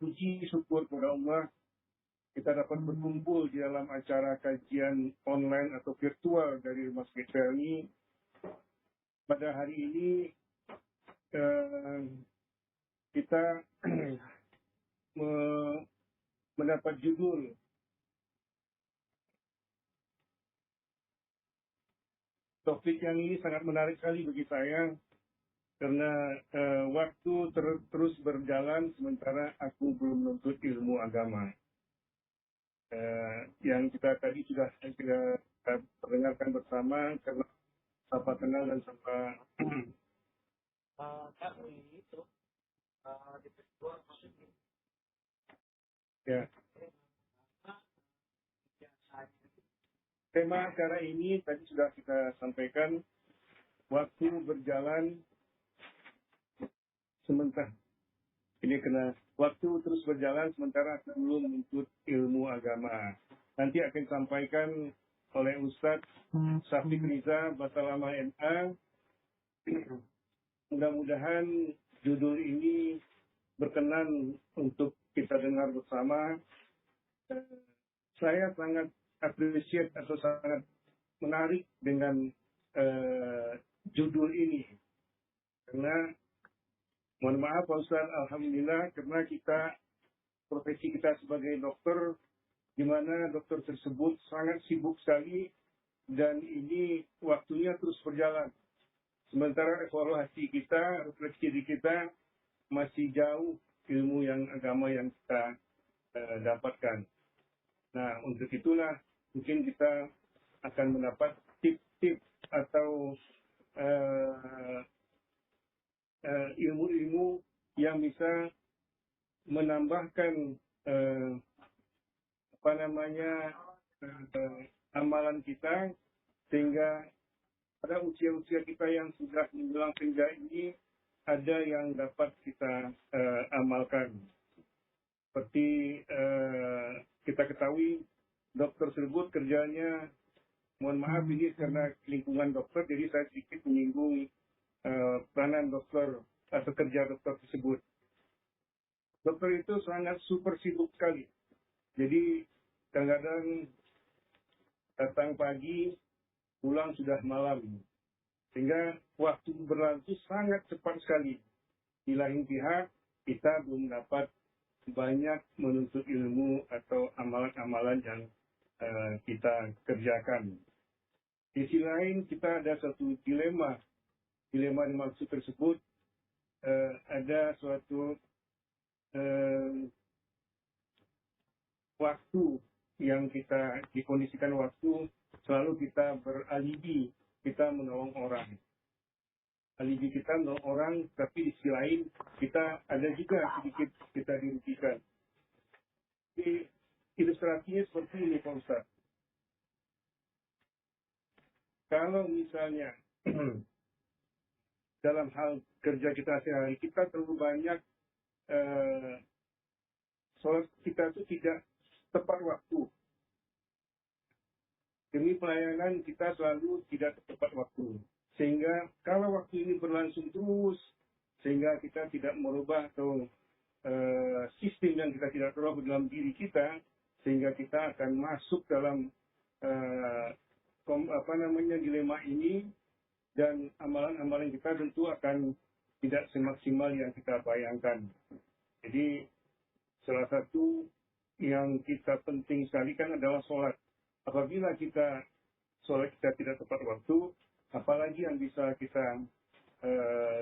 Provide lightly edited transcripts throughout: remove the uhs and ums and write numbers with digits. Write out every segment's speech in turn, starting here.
puji syukur kepada Allah kita dapat berkumpul di dalam acara kajian online atau virtual dari Rumah Sakit Pelni. Pada hari ini kita mendapat judul topik yang ini sangat menarik sekali bagi saya karena waktu terus berjalan sementara aku belum menuntut ilmu agama. Yang kita tadi sudah kita perdengarkan bersama karena sapa kenal dan sapa ya. Tema acara ini tadi sudah kita sampaikan, waktu berjalan sementara. Ini kena waktu terus berjalan sementara belum menuntut ilmu agama. Nanti akan disampaikan oleh Ustadz Syafiq Riza Batalama MA. Mudah-mudahan judul ini berkenan untuk kita dengar bersama. Saya sangat appreciate atau sangat menarik dengan judul ini. Karena mohon maaf Pak Ustaz, alhamdulillah karena profesi kita sebagai dokter, di mana dokter tersebut sangat sibuk sekali dan ini waktunya terus berjalan. Sementara evaluasi kita, refleksi diri kita masih jauh ilmu yang agama yang kita dapatkan. Nah, untuk itulah mungkin kita akan mendapat tip-tip atau ilmu-ilmu yang bisa menambahkan amalan kita sehingga pada usia-usia kita yang sudah menjelang senja ini ada yang dapat kita amalkan. Seperti kita ketahui dokter tersebut kerjanya, mohon maaf ini karena lingkungan dokter jadi saya sedikit menyinggung peranan dokter atau kerja dokter tersebut. Dokter itu sangat super sibuk sekali. Jadi kadang-kadang datang pagi, pulang sudah malam. Sehingga waktu berlalu sangat cepat sekali. Di lain pihak, kita belum dapat banyak menuntut ilmu atau amalan-amalan yang kita kerjakan. Di sisi lain, kita ada satu dilema. Dilema yang maksud tersebut ada suatu waktu yang kita dikondisikan waktu selalu kita beralibi kita menolong orang. Alibi kita menolong orang, tapi di sisi lain kita ada juga sedikit kita dirugikan. Jadi ilustrasinya seperti ini Pak Ustaz. Kalau misalnya dalam hal kerja kita sehari kita terlalu banyak sholat kita itu tidak tepat waktu. Demi pelayanan kita selalu tidak tepat waktu. Sehingga kalau waktu ini berlangsung terus, sehingga kita tidak merubah atau sistem yang kita tidak rubah dalam diri kita, sehingga kita akan masuk dalam dilema ini. Dan amalan-amalan kita tentu akan tidak semaksimal yang kita bayangkan. Jadi salah satu yang kita penting sekali kan adalah sholat. Apabila sholat kita tidak tepat waktu, apalagi yang bisa kita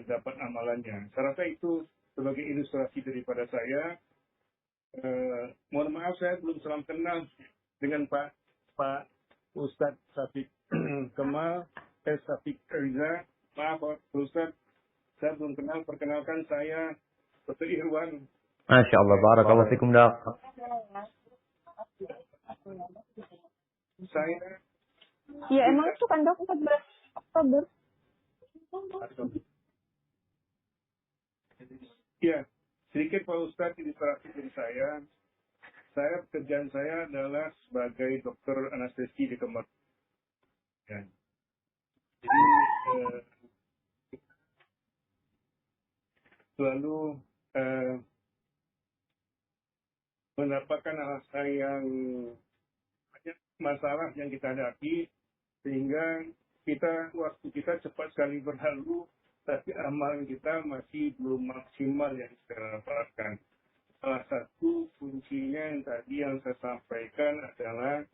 dapat amalannya. Saya rasa itu sebagai ilustrasi daripada saya. Mohon maaf saya belum salam kenal dengan Pak Ustadz Syafiq Kemal. Syafiq Riza, maaf Pak Ustaz, saya belum kenal. Perkenalkan saya Dr. Irwan. Masya Allah, barakallahu fikum dak. Saya. Ya emang itu kan dok 14 Oktober. Ya, sedikit Pak Ustaz ilustrasi dari saya. Pekerjaan saya adalah sebagai dokter anestesi di Kemar. Ya. Jadi selalu mendapatkan hal yang banyak masalah yang kita hadapi, sehingga waktu kita cepat sekali berlalu, tapi amalan kita masih belum maksimal yang kita dapatkan. Salah satu kuncinya yang tadi yang saya sampaikan adalah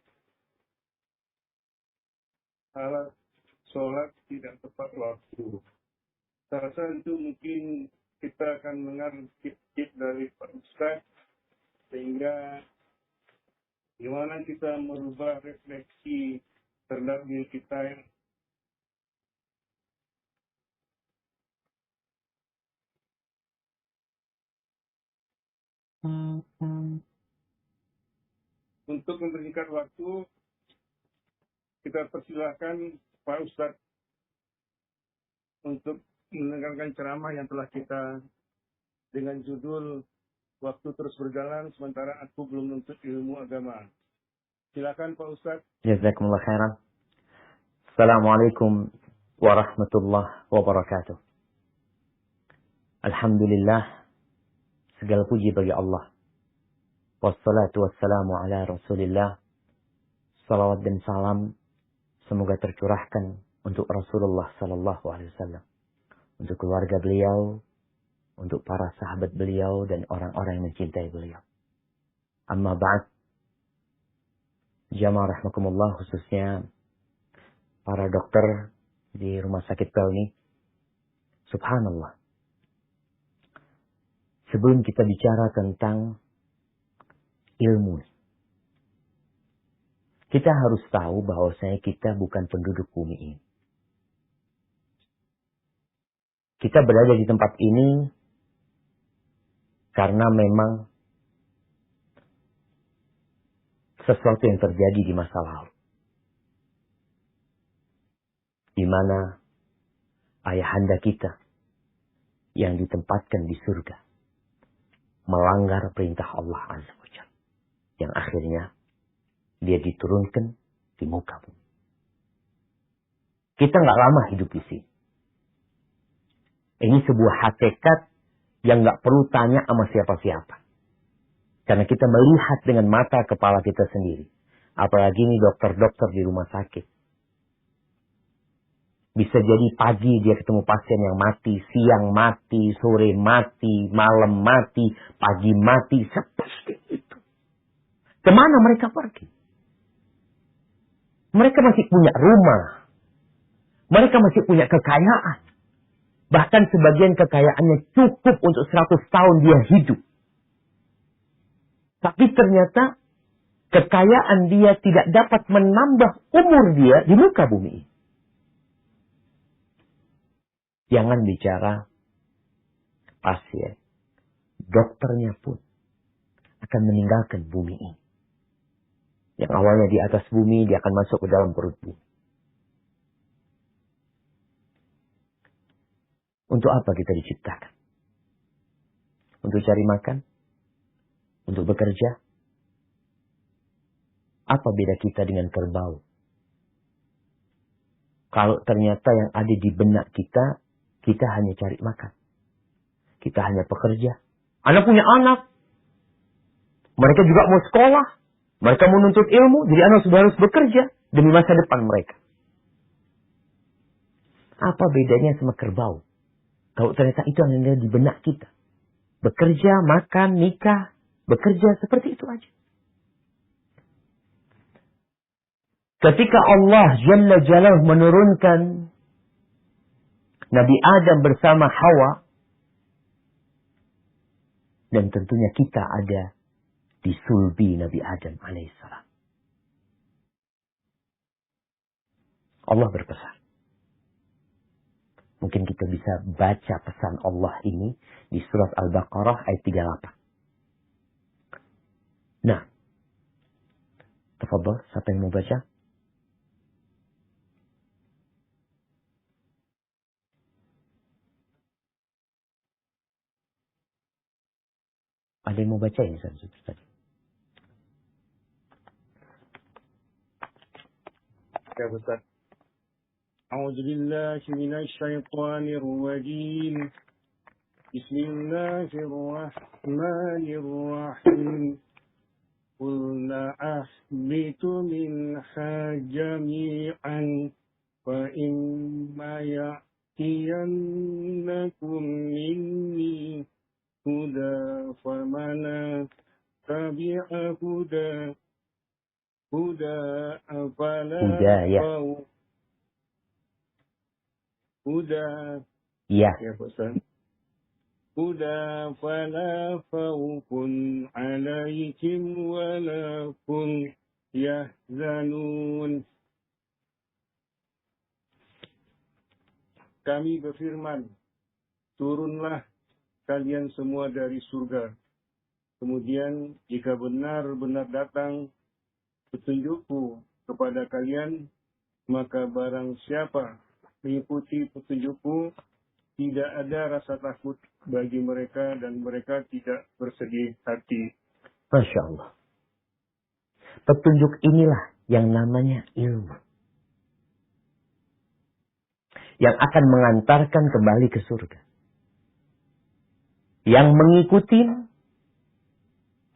salah sholat tidak tepat waktu. Saya rasa itu mungkin kita akan mendengar tip-tip dari Pak Ustaz, sehingga gimana kita merubah refleksi terhadap diri kita yang untuk mempersingkat waktu, kita persilahkan Pak Ustaz untuk mendengarkan ceramah yang telah kita dengan judul Waktu Terus Berjalan Sementara Aku Belum Menuntut Ilmu Agama. Silakan Pak Ustaz. Jazakumullah khairan. Assalamualaikum warahmatullahi wabarakatuh. Alhamdulillah, segala puji bagi Allah. Wassalatu wassalamu ala Rasulillah. Salawat dan salam semoga tercurahkan untuk Rasulullah sallallahu alaihi wasallam, untuk keluarga beliau, untuk para sahabat beliau dan orang-orang yang mencintai beliau. Amma ba'd. Jamaah rahmakumullah, khususnya para dokter di Rumah Sakit Pelni. Subhanallah. Sebelum kita bicara tentang ilmu, kita harus tahu bahwasanya kita bukan penduduk bumi ini. Kita berada di tempat ini karena memang sesuatu yang terjadi di masa lalu, di mana ayahanda kita yang ditempatkan di surga melanggar perintah Allah Azza wa Jalla, yang akhirnya dia diturunkan di muka bumi. Kita nggak lama hidup di sini. Ini sebuah hakikat yang nggak perlu tanya sama siapa-siapa. Karena kita melihat dengan mata kepala kita sendiri. Apalagi ini dokter-dokter di rumah sakit. Bisa jadi pagi dia ketemu pasien yang mati, siang mati, sore mati, malam mati, pagi mati, seperti itu. Kemana mereka pergi? Mereka masih punya rumah. Mereka masih punya kekayaan. Bahkan sebagian kekayaannya cukup untuk 100 tahun dia hidup. Tapi ternyata kekayaan dia tidak dapat menambah umur dia di muka bumi. Jangan bicara pasien. Dokternya pun akan meninggalkan bumi ini. Yang awalnya di atas bumi, dia akan masuk ke dalam perut bumi. Untuk apa kita diciptakan? Untuk cari makan? Untuk bekerja? Apa beda kita dengan kerbau? Kalau ternyata yang ada di benak kita, kita hanya cari makan. Kita hanya pekerja. Anak punya anak. Mereka juga mau sekolah. Mereka menuntut ilmu. Jadi anak sudah harus bekerja demi masa depan mereka. Apa bedanya sama kerbau? Kalau ternyata itu yang ada di benak kita. Bekerja, makan, nikah. Bekerja seperti itu aja. Ketika Allah Jalla Jalaluhu menurunkan Nabi Adam bersama Hawa. Dan tentunya kita ada di sulbi Nabi Adam alaihissalam. Allah berpesan. Mungkin kita bisa baca pesan Allah ini di surat Al-Baqarah ayat 38. Nah, tafadhol, siapa yang mau baca? Ada yang mau baca ini tadi? Ya Ustaz. A'udzu billahi minasy syaithanir rajim. Bismillahirrahmanirrahim. قلنا أهبطوا منها جميعا فإما يأتينكم مني هدى فمن تبع هدى فلا خوف هدى فلا خوف عليهم ولا هم يحزنون. Kami berfirman, turunlah kalian semua dari surga. Kemudian jika benar-benar datang petunjukku kepada kalian, maka barang siapa mengikuti petunjukku, tidak ada rasa takut bagi mereka dan mereka tidak bersedih hati. Masya Allah. Petunjuk inilah yang namanya ilmu. Yang akan mengantarkan kembali ke surga. Yang mengikuti,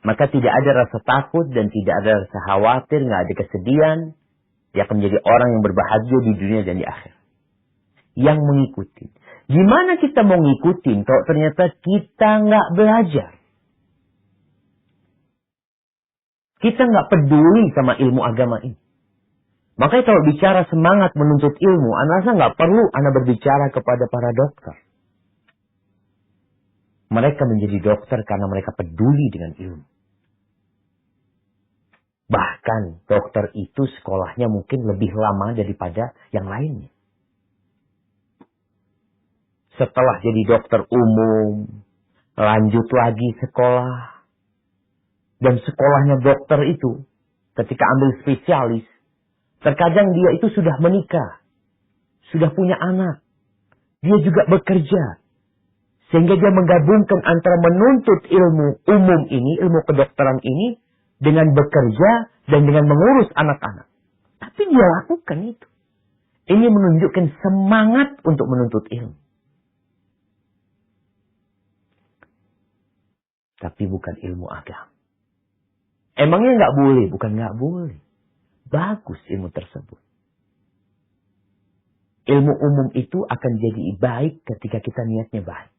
maka tidak ada rasa takut dan tidak ada rasa khawatir, nggak ada kesedihan. Dia akan menjadi orang yang berbahagia di dunia dan di akhirat. Yang mengikuti. Gimana kita mau ngikutin kalau ternyata kita nggak belajar? Kita nggak peduli sama ilmu agama ini. Makanya kalau bicara semangat menuntut ilmu, Anda rasa nggak perlu Anda berbicara kepada para dokter. Mereka menjadi dokter karena mereka peduli dengan ilmu. Bahkan dokter itu sekolahnya mungkin lebih lama daripada yang lainnya. Setelah jadi dokter umum, lanjut lagi sekolah. Dan sekolahnya dokter itu, ketika ambil spesialis, terkadang dia itu sudah menikah, sudah punya anak. Dia juga bekerja. Sehingga dia menggabungkan antara menuntut ilmu umum ini, ilmu kedokteran ini, dengan bekerja dan dengan mengurus anak-anak. Tapi dia lakukan itu. Ini menunjukkan semangat untuk menuntut ilmu. Tapi bukan ilmu agama. Emangnya nggak boleh? Bukan nggak boleh. Bagus ilmu tersebut. Ilmu umum itu akan jadi baik ketika kita niatnya baik.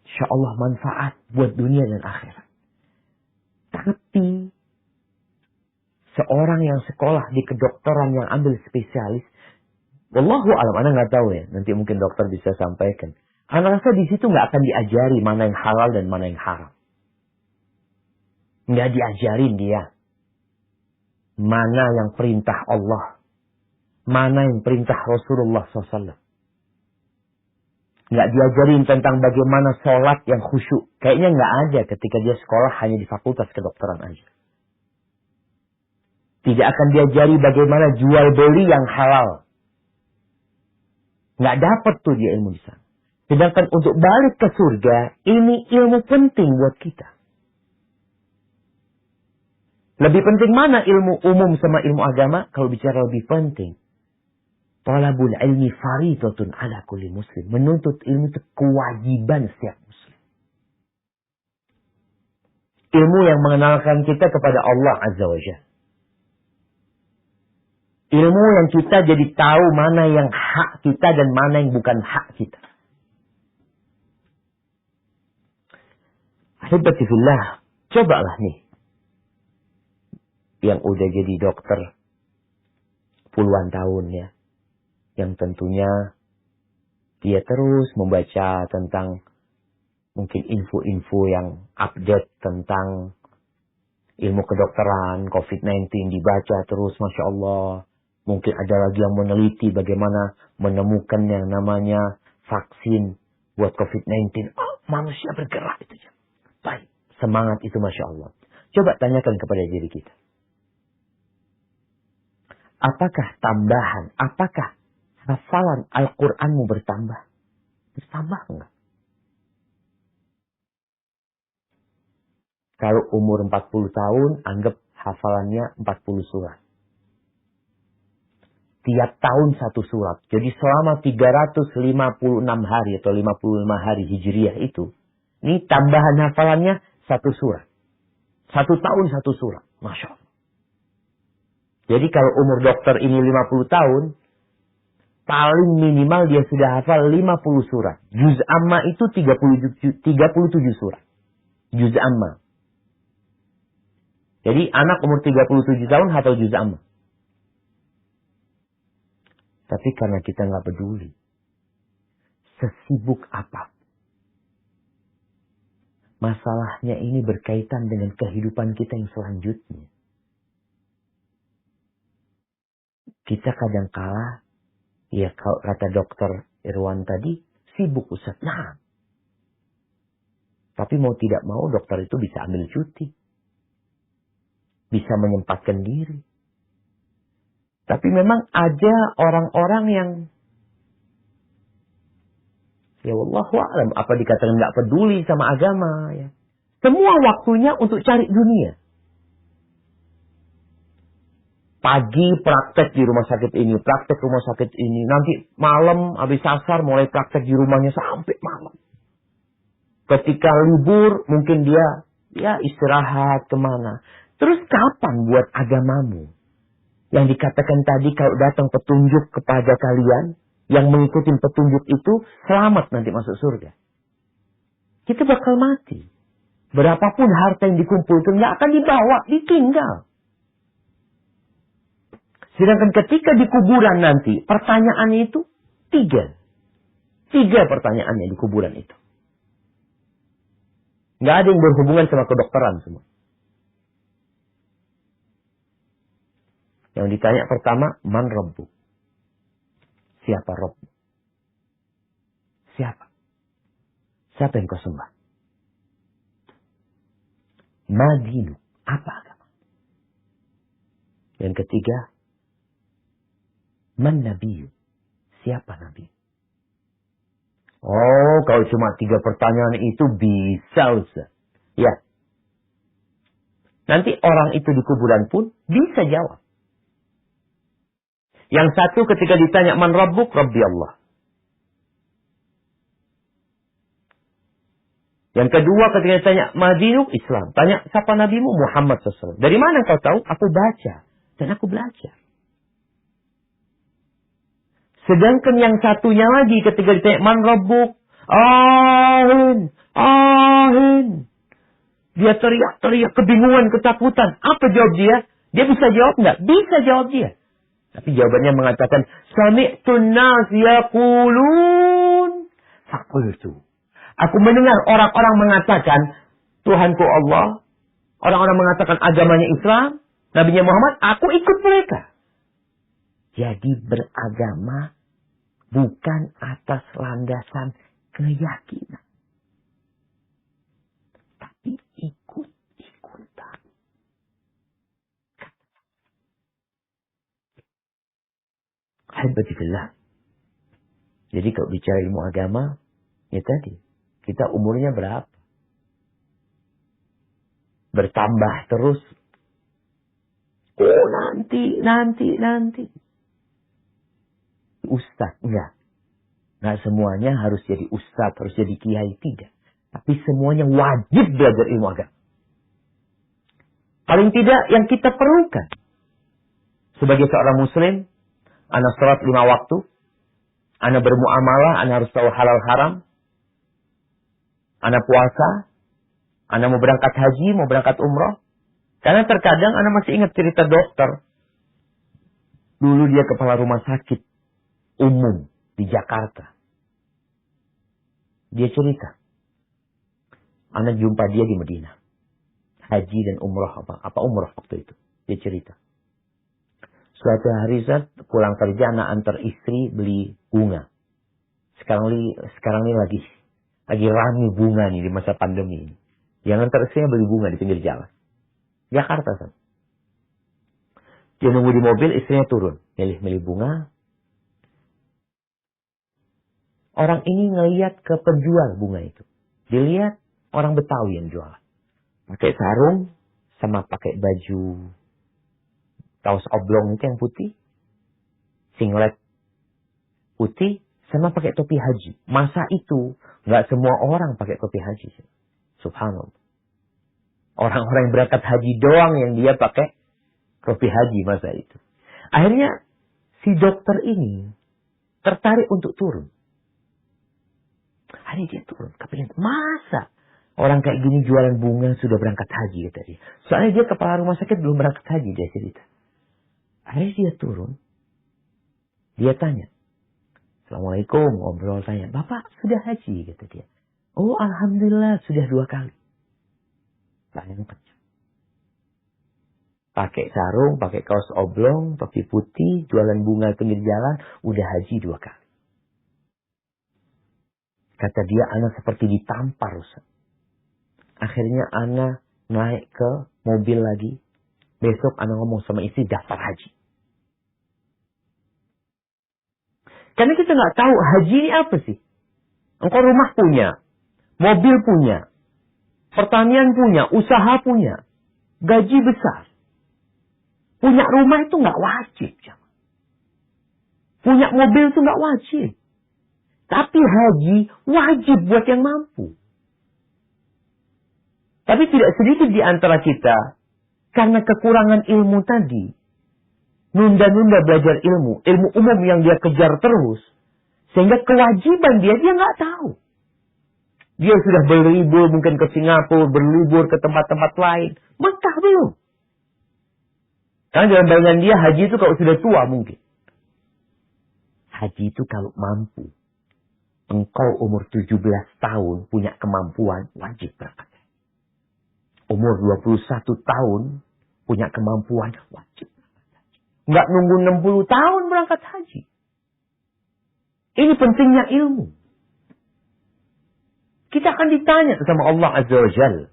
Insya Allah manfaat buat dunia dan akhirat. Tapi seorang yang sekolah di kedokteran yang ambil spesialis, wallahu alam, Anda nggak tahu ya. Nanti mungkin dokter bisa sampaikan. Anda rasa di situ nggak akan diajari mana yang halal dan mana yang haram. Nggak diajarin dia. Mana yang perintah Allah. Mana yang perintah Rasulullah SAW. Nggak diajarin tentang bagaimana sholat yang khusyuk. Kayaknya nggak ada ketika dia sekolah hanya di fakultas kedokteran aja. Tidak akan diajari bagaimana jual beli yang halal. Nggak dapat tuh dia ilmu di sana. Sedangkan untuk balik ke surga, ini ilmu penting buat kita. Lebih penting mana ilmu umum sama ilmu agama? Kalau bicara lebih penting. Talabul ilmi faridatun ala kulli muslim. Menuntut ilmu itu kewajiban setiap muslim. Ilmu yang mengenalkan kita kepada Allah Azza wa Jalla. Ilmu yang kita jadi tahu mana yang hak kita dan mana yang bukan hak kita. Ahibati fillah, cobalah nih. Yang udah jadi dokter puluhan tahun ya. Yang tentunya dia terus membaca tentang mungkin info-info yang update tentang ilmu kedokteran, COVID-19 dibaca terus, Masya Allah. Mungkin ada lagi yang meneliti bagaimana menemukan yang namanya vaksin buat COVID-19. Oh, manusia bergerak itu. Baik, semangat itu Masya Allah. Coba tanyakan kepada diri kita. Apakah tambahan, apakah hafalan Al-Quranmu bertambah? Bertambah enggak? Kalau umur 40 tahun, anggap hafalannya 40 surat. Tiap tahun satu surat. Jadi selama 356 hari atau 55 hari Hijriah itu, ini tambahan hafalannya satu surat. 1 tahun 1 surat. Masya Allah. Jadi kalau umur dokter ini 50 tahun, paling minimal dia sudah hafal 50 surat. Juz amma itu 37 surat. Juz amma. Jadi anak umur 37 tahun hafal juz amma. Tapi karena kita nggak peduli, sesibuk apa, masalahnya ini berkaitan dengan kehidupan kita yang selanjutnya. Kita kadang kala, ya kalau kata dokter Irwan tadi, sibuk Ustaz. Nah, tapi mau tidak mau dokter itu bisa ambil cuti. Bisa menyempatkan diri. Tapi memang ada orang-orang yang, ya wallahu a'lam, apa dikatakan nggak peduli sama agama. Ya. Semua waktunya untuk cari dunia. Pagi praktek di rumah sakit ini, praktek rumah sakit ini. Nanti malam habis asar mulai praktek di rumahnya sampai malam. Ketika libur mungkin dia ya istirahat kemana. Terus kapan buat agamamu? Yang dikatakan tadi kalau datang petunjuk kepada kalian, yang mengikuti petunjuk itu selamat nanti masuk surga. Kita bakal mati. Berapapun harta yang dikumpulkan nggak akan dibawa, ditinggal. Sedangkan ketika di kuburan nanti, pertanyaannya itu 3. 3 pertanyaannya di kuburan itu. Nggak ada yang berhubungan sama kedokteran semua. Yang ditanya pertama, man rabbu? Siapa Rabb? Siapa? Siapa yang kau sembah? Ma dinu? Apa agama? Yang ketiga, man nabiyu? Siapa nabi? Oh, kalau cuma 3 pertanyaan itu bisa, Ustaz. Ya. Nanti orang itu di kuburan pun bisa jawab. Yang satu ketika ditanya man rabbuk, Rabbi Allah. Yang kedua ketika ditanya madinuk, Islam. Tanya siapa nabimu? Muhammad SAW. Dari mana kau tahu? Aku baca. Dan aku belajar. Sedangkan yang satunya lagi ketika ditanya man rabbuk, ahin, ahin. Dia teriak-teriak kebingungan, ketakutan. Apa jawab dia? Dia bisa jawab enggak? Bisa jawab dia. Tapi jawabannya mengatakan, sami'tun nas yaqulun faqultu. Aku mendengar orang-orang mengatakan, Tuhanku Allah. Orang-orang mengatakan agamanya Islam, Nabinya Muhammad, aku ikut mereka. Jadi beragama bukan atas landasan keyakinan. Tapi ikut-ikutan. Alhamdulillah. Jadi kalau bicara ilmu agama, ya tadi, kita umurnya berapa? Bertambah terus. Oh nanti. Ustaz, enggak. Enggak semuanya harus jadi ustaz, harus jadi kiai, tidak. Tapi semuanya wajib belajar ilmu agama. Paling tidak yang kita perlukan. Sebagai seorang muslim, ana salat 5 waktu, ana bermuamalah, ana harus tahu halal haram, ana puasa, ana mau berangkat haji, mau berangkat umroh. Karena terkadang ana masih ingat cerita dokter. Dulu dia kepala rumah sakit umum di Jakarta. Dia cerita. Ana jumpa dia di Madinah. Haji dan umroh apa umroh waktu itu. Dia cerita. Suatu hari saat pulang kerja, anak antar istri beli bunga. Sekarang ini lagi rame bunga nih di masa pandemi ini. Yang antar istrinya beli bunga di pinggir jalan. Jakarta kan. Dia nunggu di mobil, istrinya turun. Milih bunga. Orang ini ngelihat ke penjual bunga itu. Dilihat orang Betawi yang jual. Pakai sarung sama pakai baju kaos oblong itu yang putih. Singlet putih sama pakai topi haji. Masa itu nggak semua orang pakai topi haji. Subhanallah. Orang-orang yang berangkat haji doang yang dia pakai topi haji masa itu. Akhirnya si dokter ini tertarik untuk turun. Akhirnya dia turun. Kepingin, masa orang kayak gini jualan bunga sudah berangkat haji, kata dia. Soalnya dia kepala rumah sakit belum berangkat haji, dia cerita. Akhirnya dia turun. Dia tanya. Assalamualaikum, ngobrol tanya. Bapak sudah haji, kata dia. Oh, alhamdulillah, sudah 2 kali. Bayangkan. Pakai sarung, pakai kaos oblong, topi putih, jualan bunga pinggir jalan, udah haji 2 kali. Kata dia, ana seperti ditampar, Ustaz. Akhirnya ana naik ke mobil lagi. Besok ana ngomong sama istri daftar haji. Karena kita nggak tahu haji ini apa sih. Engkau rumah punya, mobil punya, pertanian punya, usaha punya, gaji besar. Punya rumah itu nggak wajib. Punya mobil itu nggak wajib. Tapi haji wajib buat yang mampu. Tapi tidak sedikit di antara kita, karena kekurangan ilmu tadi, nunda-nunda belajar ilmu umum yang dia kejar terus, sehingga kewajiban dia nggak tahu. Dia sudah berlibur mungkin ke Singapura, berlibur ke tempat-tempat lain. Mekah belum. Karena dalam bayangan dia haji itu kalau sudah tua mungkin. Haji itu kalau mampu. Engkau umur 17 tahun punya kemampuan, wajib berangkat. Umur 21 tahun punya kemampuan, wajib berangkat haji. Nggak nunggu 60 tahun berangkat haji. Ini pentingnya ilmu. Kita akan ditanya sama Allah Azza wa Jalla.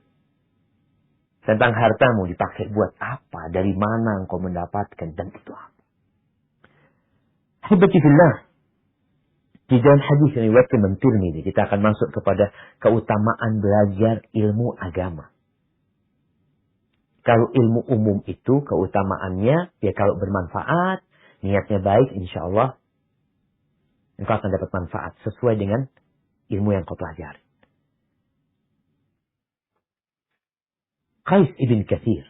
Tentang hartamu dipakai buat apa? Dari mana engkau mendapatkan? Dan itu apa? Ahibati fillah. Di dalam hadis yang riwayatkan Imam Tirmidzi, kita akan masuk kepada keutamaan belajar ilmu agama. Kalau ilmu umum itu keutamaannya, ya kalau bermanfaat, niatnya baik, insya Allah, engkau akan dapat manfaat sesuai dengan ilmu yang kau pelajari. Qais ibn Katsir,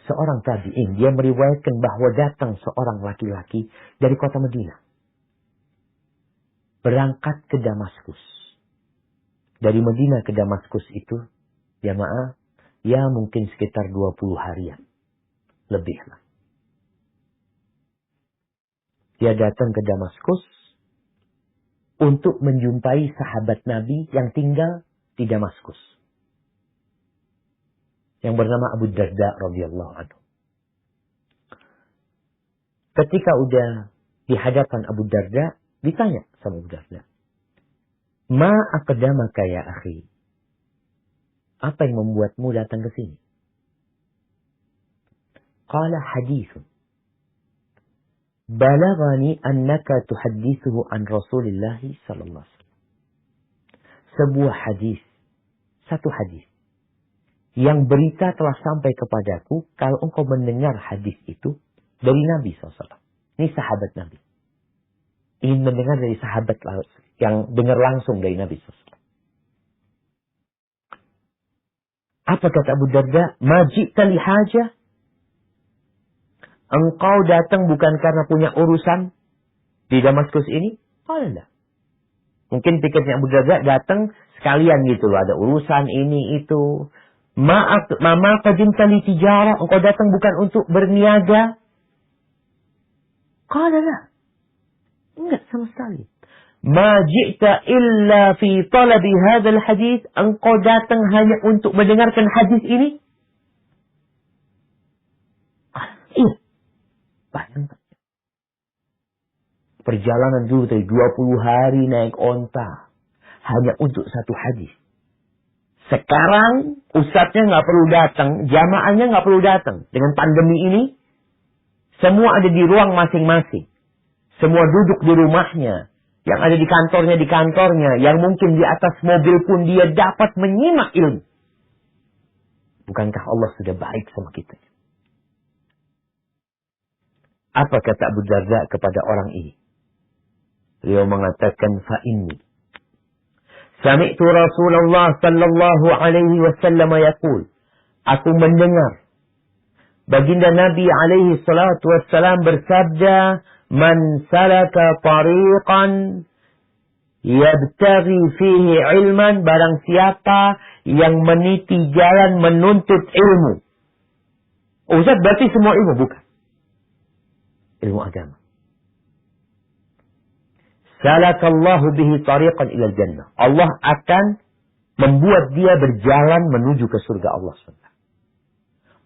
seorang tabi'in, dia meriwayatkan bahwa datang seorang laki-laki dari kota Madinah. Berangkat ke Damaskus. Dari Madinah ke Damaskus itu, jamaah, ya mungkin sekitar 20 harian. Lebih lah. Dia datang ke Damaskus untuk menjumpai sahabat Nabi yang tinggal di Damaskus. Yang bernama Abu Darda radhiyallahu anhu. Ketika udah di hadapan Abu Darda, ditanya sama Abu Darda, "Ma aqdamaka ya akhi?" Apa yang membuatmu datang ke sini? Qala hadithun. Balaghani annaka tuhaddithuhu an Rasulillah sallallahu alaihi wasallam. Sebuah hadis, satu hadis yang berita telah sampai kepadaku kalau engkau mendengar hadis itu dari Nabi SAW. Ini sahabat Nabi. Ingin mendengar dari sahabat yang dengar langsung dari Nabi SAW. Apa kata Abu Darda? Majita li hajah. Engkau datang bukan karena punya urusan di Damaskus ini? Tidak. Mungkin pikirnya Abu Darda datang sekalian gitu loh. Ada urusan ini itu. Mama qadimta li tijara, engkau datang bukan untuk berniaga. Qala la. Enggak sama sekali. Ma ji'ta illa fi talabi hadzal hadis, engkau datang hanya untuk mendengarkan hadis ini? Iya. Bayangkan. Perjalanan dulu dari 20 hari naik onta hanya untuk satu hadis. Sekarang ustadznya nggak perlu datang, jamaahnya nggak perlu datang. Dengan pandemi ini, semua ada di ruang masing-masing. Semua duduk di rumahnya. Yang ada di kantornya, yang mungkin di atas mobil pun dia dapat menyimak ilmu. Bukankah Allah sudah baik sama kita? Apa kata Abu Darda kepada orang ini? Beliau mengatakan, fa inni Sami'tu Rasulullah sallallahu alaihi wasallam yaqul. Aku mendengar baginda Nabi alaihi salatu wassalam bersabda, "Man salaka tariqan yabtaghi fihi ilman," barang siapa yang meniti jalan menuntut ilmu. Oh, Ustaz, berarti semua ilmu? Bukan. Ilmu agama. Salakallahu bihi tariqan ilal jannah. Allah akan membuat dia berjalan menuju ke surga Allah SWT.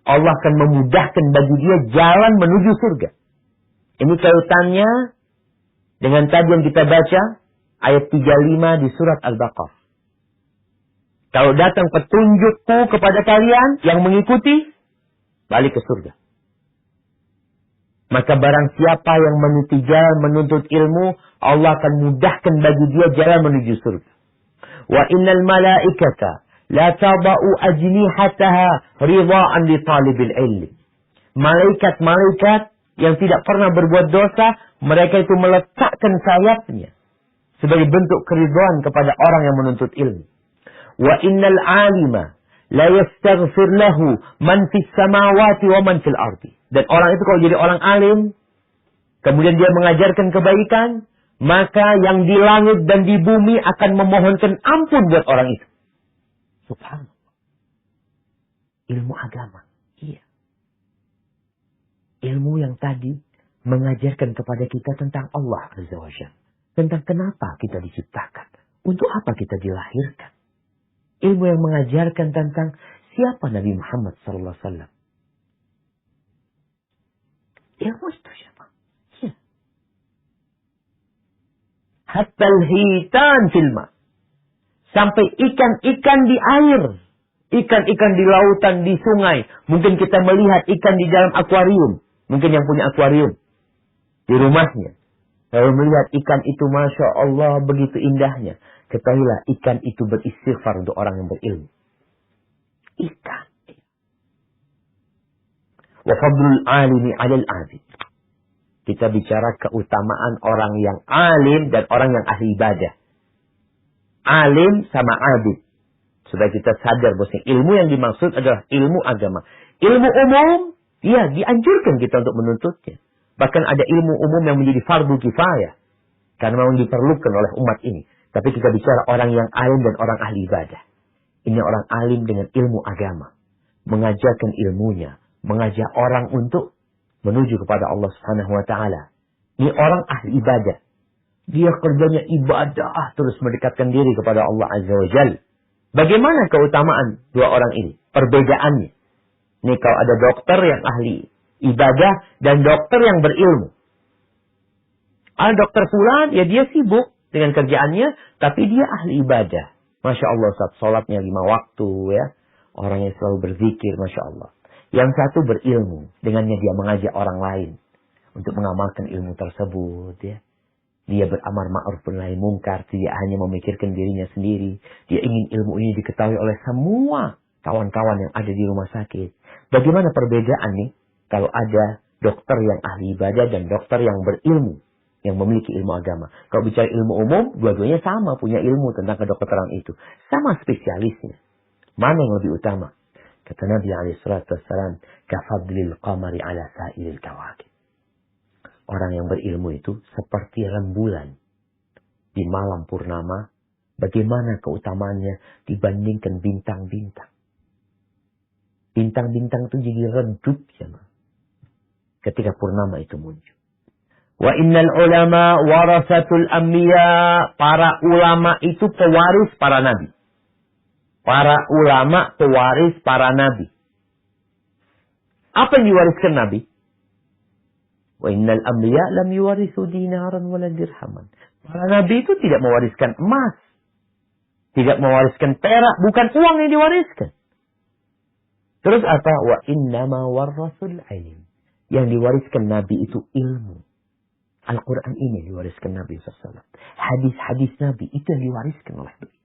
Allah akan memudahkan bagi dia jalan menuju surga. Ini kaitannya dengan tadi yang kita baca, ayat 35 di surat Al-Baqarah. Kalau datang petunjukku kepada kalian yang mengikuti, balik ke surga. Maka barang siapa yang meniti jalan menuntut ilmu, Allah akan mudahkan bagi dia jalan menuju surga. Wa innal malaikata la tada'u ajnihataha ridha'an li talibil ilmi. Malaikat-malaikat yang tidak pernah berbuat dosa, mereka itu meletakkan sayapnya sebagai bentuk keridhaan kepada orang yang menuntut ilmu. Wa innal alima la yastaghfir lahu man fis samawati wa man fil ardi. Dan orang itu kalau jadi orang alim, kemudian dia mengajarkan kebaikan, maka yang di langit dan di bumi akan memohonkan ampun buat orang itu. Subhanallah. Ilmu agama. Iya. Ilmu yang tadi mengajarkan kepada kita tentang Allah Azza wa Jalla. Tentang kenapa kita diciptakan. Untuk apa kita dilahirkan. Ilmu yang mengajarkan tentang siapa Nabi Muhammad SAW. Ilmu itu siapa? Ya. Hatta al-hitan filma. Sampai ikan-ikan di air. Ikan-ikan di lautan, di sungai. Mungkin kita melihat ikan di dalam akuarium. Mungkin yang punya akuarium. Di rumahnya. Lalu melihat ikan itu, Masya Allah, begitu indahnya. Ketahuilah ikan itu beristighfar untuk orang yang berilmu. Ikan. Wa fadlul alimi 'alal 'abid. Kita bicara keutamaan orang yang alim dan orang yang ahli ibadah. Alim sama abid. Supaya kita sadar bahwa ilmu yang dimaksud adalah ilmu agama. Ilmu umum, ya dianjurkan kita untuk menuntutnya. Bahkan ada ilmu umum yang menjadi fardu kifayah. Karena memang diperlukan oleh umat ini. Tapi kita bicara orang yang alim dan orang ahli ibadah. Ini orang alim dengan ilmu agama. Mengajarkan ilmunya. Mengajak orang untuk menuju kepada Allah Subhanahu wa ta'ala. Ini orang ahli ibadah. Dia kerjanya ibadah. Terus mendekatkan diri kepada Allah Azza wa Jalla. Bagaimana keutamaan dua orang ini? Perbedaannya. Ini kalau ada dokter yang ahli ibadah dan dokter yang berilmu. Ada dokter fulan, ya dia sibuk dengan kerjaannya, tapi dia ahli ibadah. Masya Allah, saat sholatnya 5 waktu ya. Orang yang selalu berzikir, Masya Allah. Yang satu berilmu, dengannya dia mengajak orang lain untuk mengamalkan ilmu tersebut ya. Dia beramar ma'ruf nahi mungkar, dia hanya memikirkan dirinya sendiri. Dia ingin ilmu ini diketahui oleh semua kawan-kawan yang ada di rumah sakit. Bagaimana perbedaan nih kalau ada dokter yang ahli ibadah dan dokter yang berilmu, yang memiliki ilmu agama. Kalau bicara ilmu umum, dua-duanya sama punya ilmu tentang kedokteran itu. Sama spesialisnya. Mana yang lebih utama? Kata Nabi SAW, kafadlil qamari ala sa'ilil kawakib. Orang yang berilmu itu seperti rembulan di malam purnama. Bagaimana keutamaannya dibandingkan bintang-bintang. Bintang-bintang itu jadi redup ya, ketika purnama itu muncul. Wa innal ulama warasatul anbiya. Para ulama itu pewaris para nabi. Para ulama pewaris para nabi. Apa yang diwariskan nabi? Wa innal anbiya lam yuwarithu dinaran wala dirhaman. Para nabi itu tidak mewariskan emas. Tidak mewariskan perak. Bukan uang yang diwariskan. Terus apa? Wa innama warasul ilm. Yang diwariskan nabi itu ilmu. Al-Quran ini diwariskan Nabi SAW. Hadis-hadis Nabi itu yang diwariskan oleh beliau.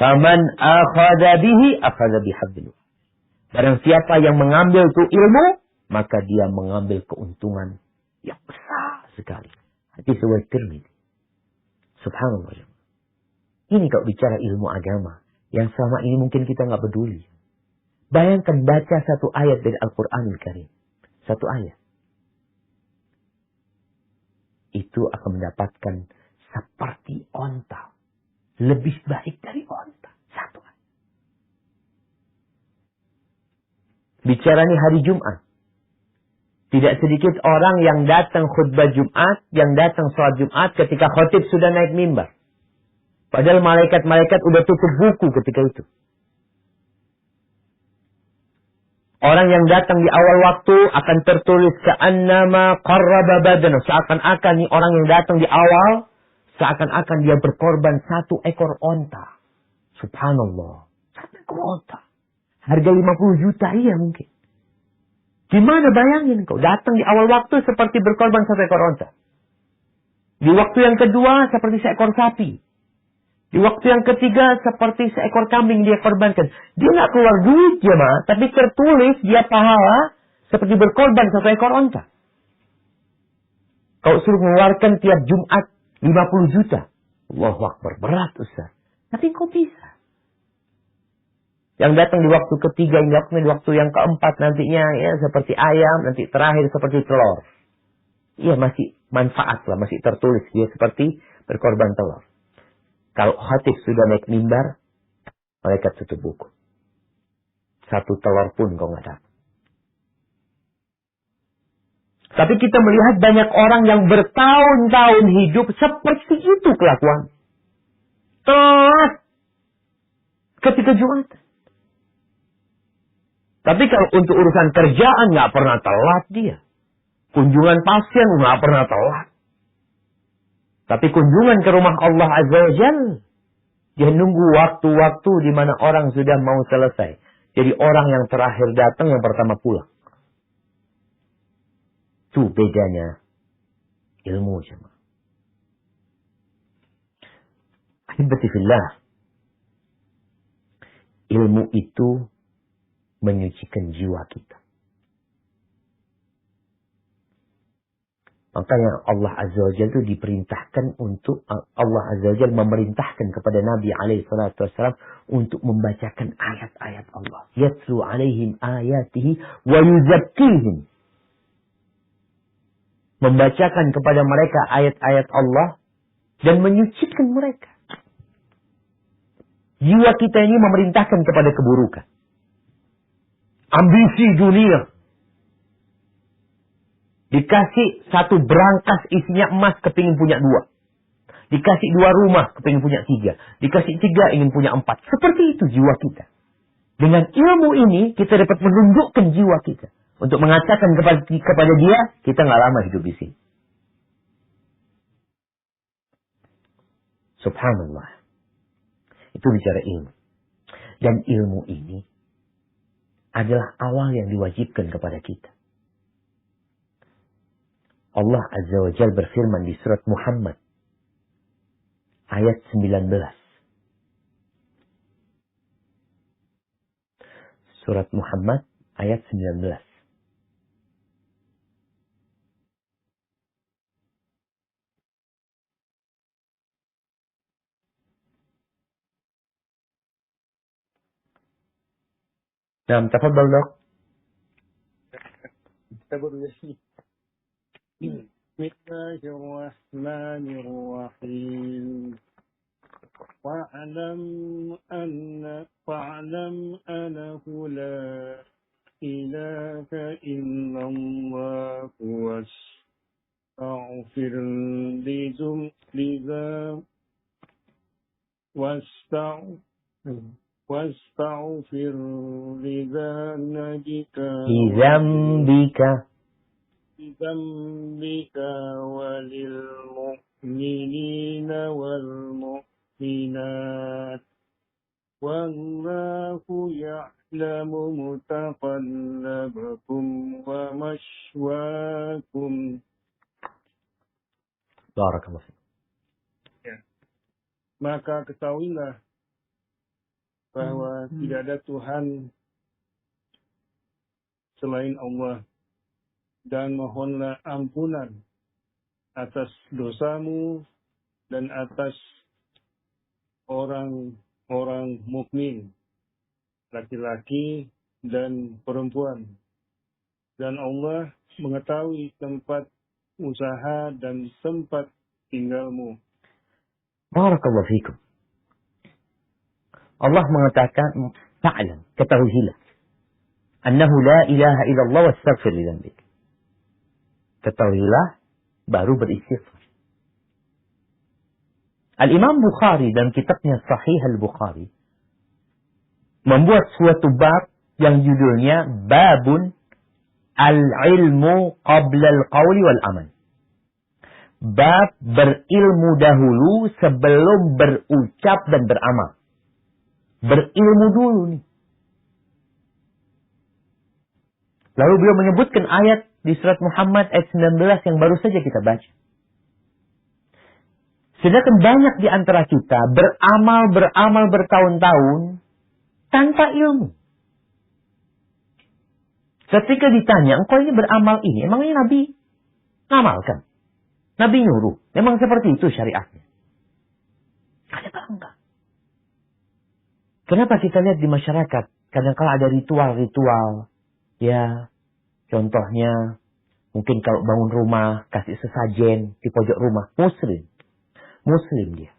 Faman akhadha bihi akhadha bihabdillah. Barang siapa yang mengambil itu ilmu, maka dia mengambil keuntungan yang besar sekali. Hadis riwayat Tirmidzi. Subhanallah. Ini kalau bicara ilmu agama, yang selama ini mungkin kita nggak peduli. Bayangkan baca satu ayat dari Al-Quranul Karim. Satu ayat. Itu akan mendapatkan seperti onta. Lebih baik dari onta. Satu ayat. Bicara nih hari Jumat. Tidak sedikit orang yang datang khutbah Jumat, yang datang sholat Jumat ketika khotib sudah naik mimbar. Padahal malaikat-malaikat udah tutup buku ketika itu. Orang yang datang di awal waktu akan tertulis ka'annama qarraba badana. Seakan-akan nih orang yang datang di awal, seakan-akan dia berkorban 1 ekor onta. Subhanallah. 1 ekor onta. Harga 50 juta iya mungkin. Gimana bayangin kau datang di awal waktu seperti berkorban 1 ekor onta. Di waktu yang kedua seperti seekor sapi. Di waktu yang ketiga seperti seekor kambing dia korbankan. Dia nggak keluar duit ya ma, tapi tertulis dia pahala seperti berkorban 1 ekor onta. Kau suruh mengeluarkan tiap Jumat 50 juta. Allahu Akbar, berat Ustaz. Tapi kau bisa. Yang datang di waktu ketiga, yang datang di waktu yang keempat nantinya ya seperti ayam, nanti terakhir seperti telur. Iya masih manfaat lah, masih tertulis dia seperti berkorban telur. Kalau khatib sudah naik mimbar, malaikat tutup buku. 1 telur pun kau nggak dapat. Tapi kita melihat banyak orang yang bertahun-tahun hidup seperti itu kelakuan. Telat ketika Jumat. Tapi kalau untuk urusan kerjaan nggak pernah telat dia. Kunjungan pasien nggak pernah telat. Tapi kunjungan ke rumah Allah Azza wa Jalla, dia nunggu waktu-waktu di mana orang sudah mau selesai. Jadi orang yang terakhir datang, yang pertama pulang. Itu bedanya ilmu jemaah. Ahibati fillah. Ilmu itu menyucikan jiwa kita. Makanya Allah Azza wa Jalla itu diperintahkan untuk Allah Azza wa Jalla memerintahkan kepada Nabi alaihi salatu wasallam untuk membacakan ayat-ayat Allah. Yatlu alaihim ayatihi wa yuzakkihim. Membacakan kepada mereka ayat-ayat Allah dan menyucikan mereka. Jiwa kita ini memerintahkan kepada keburukan. Ambisi dunia. Dikasih 1 berangkas isinya emas, kepingin punya 2. Dikasih 2 rumah, kepingin punya 3. Dikasih 3, ingin punya 4. Seperti itu jiwa kita. Dengan ilmu ini, kita dapat menundukkan jiwa kita. Untuk mengatakan kepada dia, kita nggak lama hidup di sini. Subhanallah. Itu bicara ilmu. Dan ilmu ini adalah awal yang diwajibkan kepada kita. Allah Azza wa Jalla berfirman di surat Muhammad ayat 19. Surat Muhammad ayat 19. Nah, tafadhal dok. Bismillahirrahmanirrahim. Fa'lam annahu la ilaha illallah wastaghfir واستغفر لذنبك وللمؤمنين والمؤمنات والله يعلم متقلبكم ومثواكم. Barakallahu fiik. Ya. Maka ketahuilah bahwa tidak ada Tuhan selain Allah, dan mohonlah ampunan atas dosamu dan atas orang mukmin, laki-laki dan perempuan. Dan Allah mengetahui tempat usaha dan tempat tinggalmu. Barakallahu fikum. Allah mengatakan, fa'lam, ketahuilah, annahu la ilaha illallah wastaghfir li dzambik. Ketahuilah, baru beristighfar. Al-Imam Bukhari dan kitabnya Sahih Al-Bukhari membuat suatu bab yang judulnya Babun Al-Ilmu Qabla Al-Qawli Wal-Amal. Bab berilmu dahulu sebelum berucap dan beramal. Berilmu dulu nih. Lalu beliau menyebutkan ayat di surat Muhammad ayat 19 yang baru saja kita baca. Sedangkan banyak di antara kita beramal bertahun-tahun tanpa ilmu. Ketika ditanya, engkau ini beramal ini, emangnya Nabi ngamalkan? Nabi nyuruh. Memang seperti itu syariatnya. Ternyata enggak. Kenapa kita lihat di masyarakat, kadang-kala ada ritual-ritual. Ya, contohnya, mungkin kalau bangun rumah, kasih sesajen di pojok rumah. Muslim dia.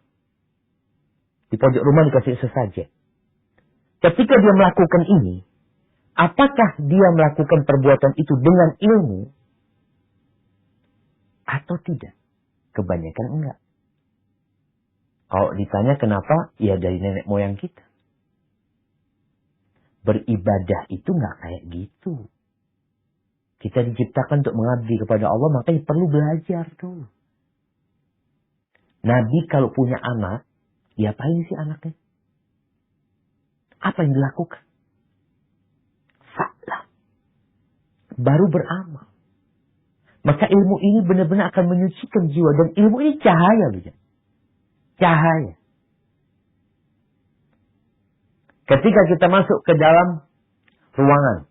Di pojok rumah dikasih sesajen. Ketika dia melakukan ini, apakah dia melakukan perbuatan itu dengan ilmu? Atau tidak? Kebanyakan enggak. Kalau ditanya kenapa? Ya dari nenek moyang kita. Beribadah itu enggak kayak gitu. Kita diciptakan untuk mengabdi kepada Allah, makanya perlu belajar tuh. Nabi kalau punya anak, diapain sih anaknya? Apa yang dilakukan? Fa'lam. Baru beramal. Maka ilmu ini benar-benar akan menyucikan jiwa. Dan ilmu ini cahaya. Cahaya. Ketika kita masuk ke dalam ruangan.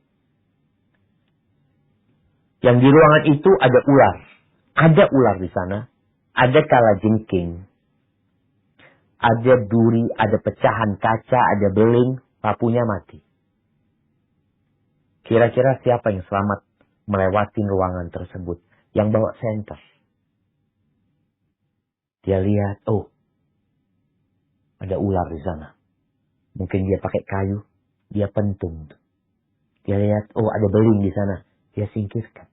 Yang di ruangan itu ada ular. Ada ular di sana. Ada kalajengking. Ada duri, ada pecahan kaca, ada beling. Papunya mati. Kira-kira siapa yang selamat melewati ruangan tersebut? Yang bawa senter. Dia lihat, oh, ada ular di sana. Mungkin dia pakai kayu, dia pentung. Dia lihat, oh, ada beling di sana. Dia singkirkan.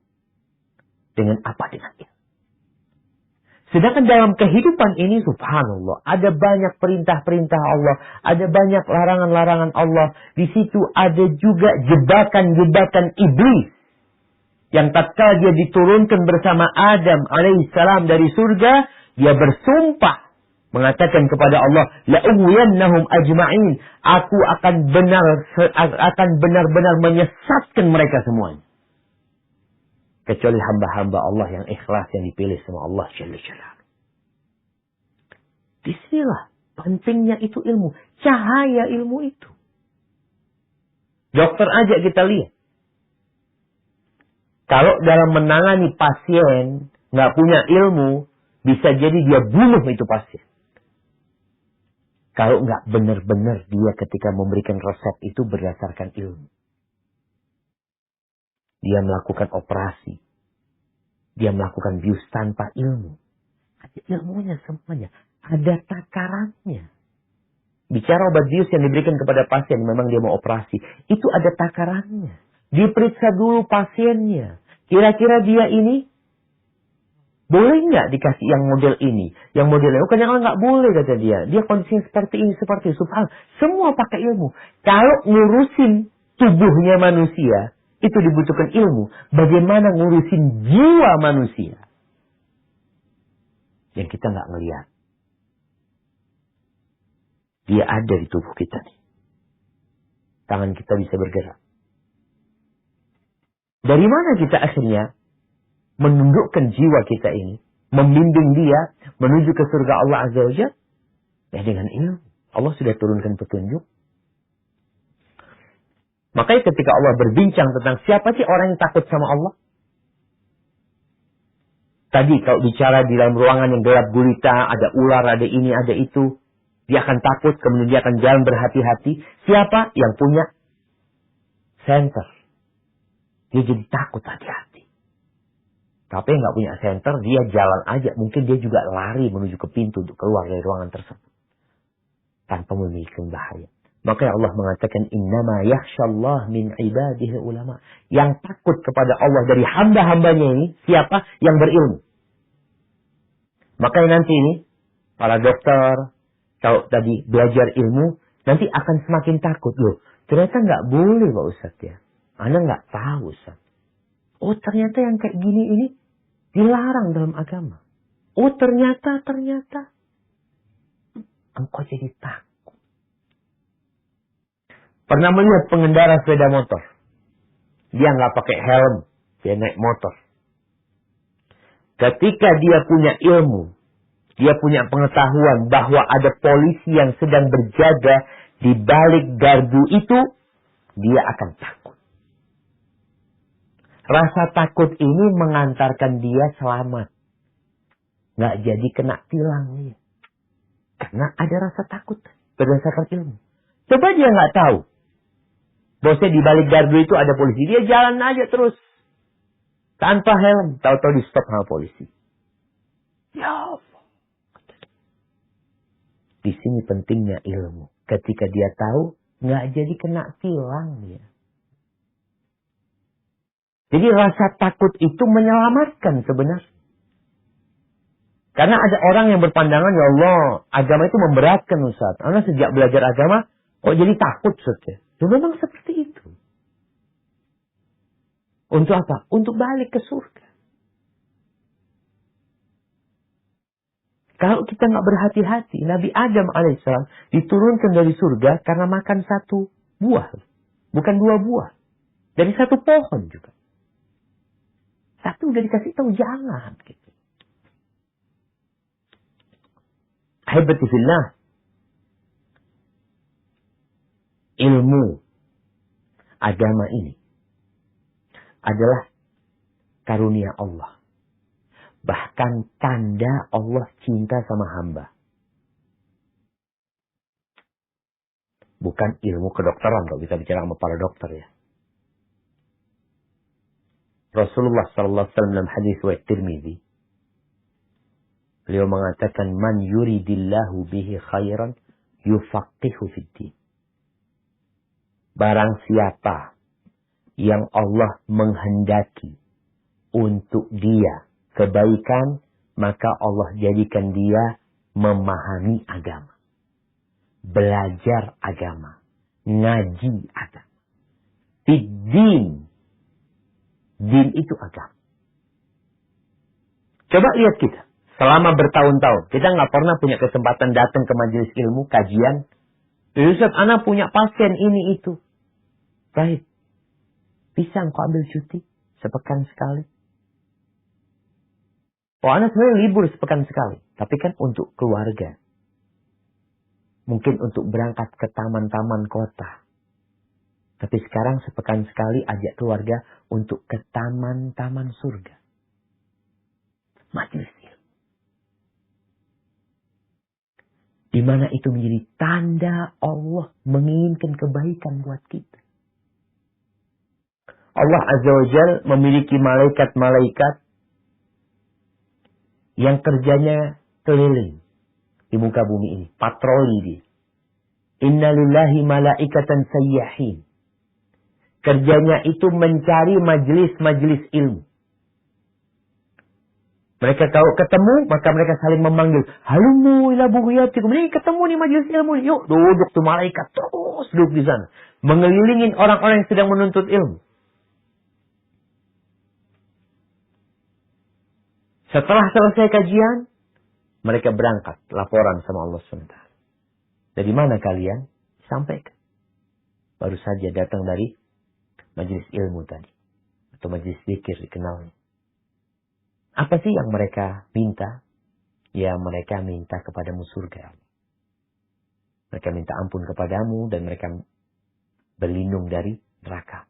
Dengan apa? Dengan ilmu. Sedangkan dalam kehidupan ini, subhanallah, ada banyak perintah-perintah Allah, ada banyak larangan-larangan Allah. Di situ ada juga jebakan-jebakan iblis. Yang tatkala dia diturunkan bersama Adam alaihissalam dari surga, dia bersumpah mengatakan kepada Allah, la'uwiyannahum ajma'in. Aku akan benar-benar menyesatkan mereka semuanya. Kecuali hamba-hamba Allah yang ikhlas, yang dipilih sama Allah Jalla Jalaluhu. Disinilah pentingnya itu ilmu. Cahaya ilmu itu. Dokter aja kita lihat. Kalau dalam menangani pasien nggak punya ilmu, bisa jadi dia bunuh itu pasien. Kalau nggak benar-benar dia ketika memberikan resep itu berdasarkan ilmu. Dia melakukan operasi. Dia melakukan bius tanpa ilmu. Ada ilmunya semuanya. Ada takarannya. Bicara obat bius yang diberikan kepada pasien, memang dia mau operasi. Itu ada takarannya. Diperiksa dulu pasiennya. Kira-kira dia ini boleh nggak dikasih yang model ini? Yang model ini. Kadang-kadang nggak boleh kata dia. Dia kondisinya seperti ini, seperti itu. Subhanallah. Semua pakai ilmu. Kalau ngurusin tubuhnya manusia, itu dibutuhkan ilmu. Bagaimana ngurusin jiwa manusia? Yang kita nggak ngelihat. Dia ada di tubuh kita nih. Tangan kita bisa bergerak. Dari mana kita akhirnya menundukkan jiwa kita ini, membimbing dia menuju ke surga Allah Azza wa Jalla? Ya dengan ilmu. Allah sudah turunkan petunjuk. Makanya ketika Allah berbincang tentang siapa sih orang yang takut sama Allah? Tadi kalau bicara di dalam ruangan yang gelap gulita, ada ular, ada ini, ada itu. Dia akan takut, kemudian dia akan jalan berhati-hati. Siapa yang punya senter? Dia jadi takut hati-hati. Tapi yang nggak punya senter, dia jalan aja. Mungkin dia juga lari menuju ke pintu untuk keluar dari ruangan tersebut. Tanpa memiliki bahaya. Maka Allah mengatakan, innama yakhshallah min ibadihi ulama. Yang takut kepada Allah dari hamba-hambanya ini, siapa? Yang berilmu. Makanya nanti ini, para dokter, kalau tadi belajar ilmu, nanti akan semakin takut. Loh, ternyata nggak boleh Pak Ustadz ya. Anda nggak tahu Ustadz. Oh ternyata yang kayak gini ini dilarang dalam agama. Oh ternyata. Engkau jadi takut. Pernah melihat pengendara sepeda motor. Dia nggak pakai helm. Dia naik motor. Ketika dia punya ilmu. Dia punya pengetahuan bahwa ada polisi yang sedang berjaga di balik gardu itu. Dia akan takut. Rasa takut ini mengantarkan dia selamat. Nggak jadi kena tilang dia. Karena ada rasa takut berdasarkan ilmu. Coba dia nggak tahu. Bosnya di balik gardu itu ada polisi. Dia jalan aja terus. Tanpa helm. Tahu-tahu di stop sama polisi. Ya Allah. Di sini pentingnya ilmu. Ketika dia tahu, nggak jadi kena tilang dia. Jadi rasa takut itu menyelamatkan sebenarnya. Karena ada orang yang berpandangan, ya Allah, agama itu memberatkan Ustaz. Karena sejak belajar agama, kok jadi takut Ustaz ya? Ya memang seperti itu. Untuk apa? Untuk balik ke surga. Kalau kita nggak berhati-hati, Nabi Adam alaihissalam diturunkan dari surga karena makan satu buah. Bukan 2 buah. Dari satu pohon juga. Satu udah dikasih tahu jangan. Gitu. Ahibati fillah. Ilmu agama ini adalah karunia Allah. Bahkan tanda Allah cinta sama hamba. Bukan ilmu kedokteran kalau kita bicara sama para dokter ya. Rasulullah SAW dalam hadis riwayat Tirmidzi, beliau mengatakan, man yuridillahu bihi khairan yufaqihu fid din. Barang siapa yang Allah menghendaki untuk dia kebaikan, maka Allah jadikan dia memahami agama. Belajar agama. Ngaji agama. Fiddin. Din itu agama. Coba lihat kita. Selama bertahun-tahun. Kita nggak pernah punya kesempatan datang ke majelis ilmu, kajian. Ustaz, anak punya pasien ini itu. Baik. Bisa engkau ambil cuti sepekan sekali? Oh, anak sebenarnya libur sepekan sekali. Tapi kan untuk keluarga. Mungkin untuk berangkat ke taman-taman kota. Tapi sekarang sepekan sekali ajak keluarga untuk ke taman-taman surga. Majelis ilmu. Di mana itu menjadi tanda Allah menginginkan kebaikan buat kita. Allah Azza wa Jal memiliki malaikat-malaikat yang kerjanya keliling di muka bumi ini. Patroli dia. Inna lillahi malaikatan sayyahin. Kerjanya itu mencari majelis-majelis ilmu. Mereka kalau ketemu, maka mereka saling memanggil. Halumu ila bughiyatikum. Ini ketemu nih majelis ilmu. Yuk, duduk tuh malaikat. Terus duduk di sana. Mengelilingin orang-orang yang sedang menuntut ilmu. Setelah selesai kajian, mereka berangkat laporan sama Allah SWT. Dari mana kalian? Sampaikan. Baru saja datang dari majelis ilmu tadi. Atau majelis zikir dikenalnya. Apa sih yang mereka minta? Ya mereka minta kepadamu surga. Mereka minta ampun kepadamu dan mereka berlindung dari neraka.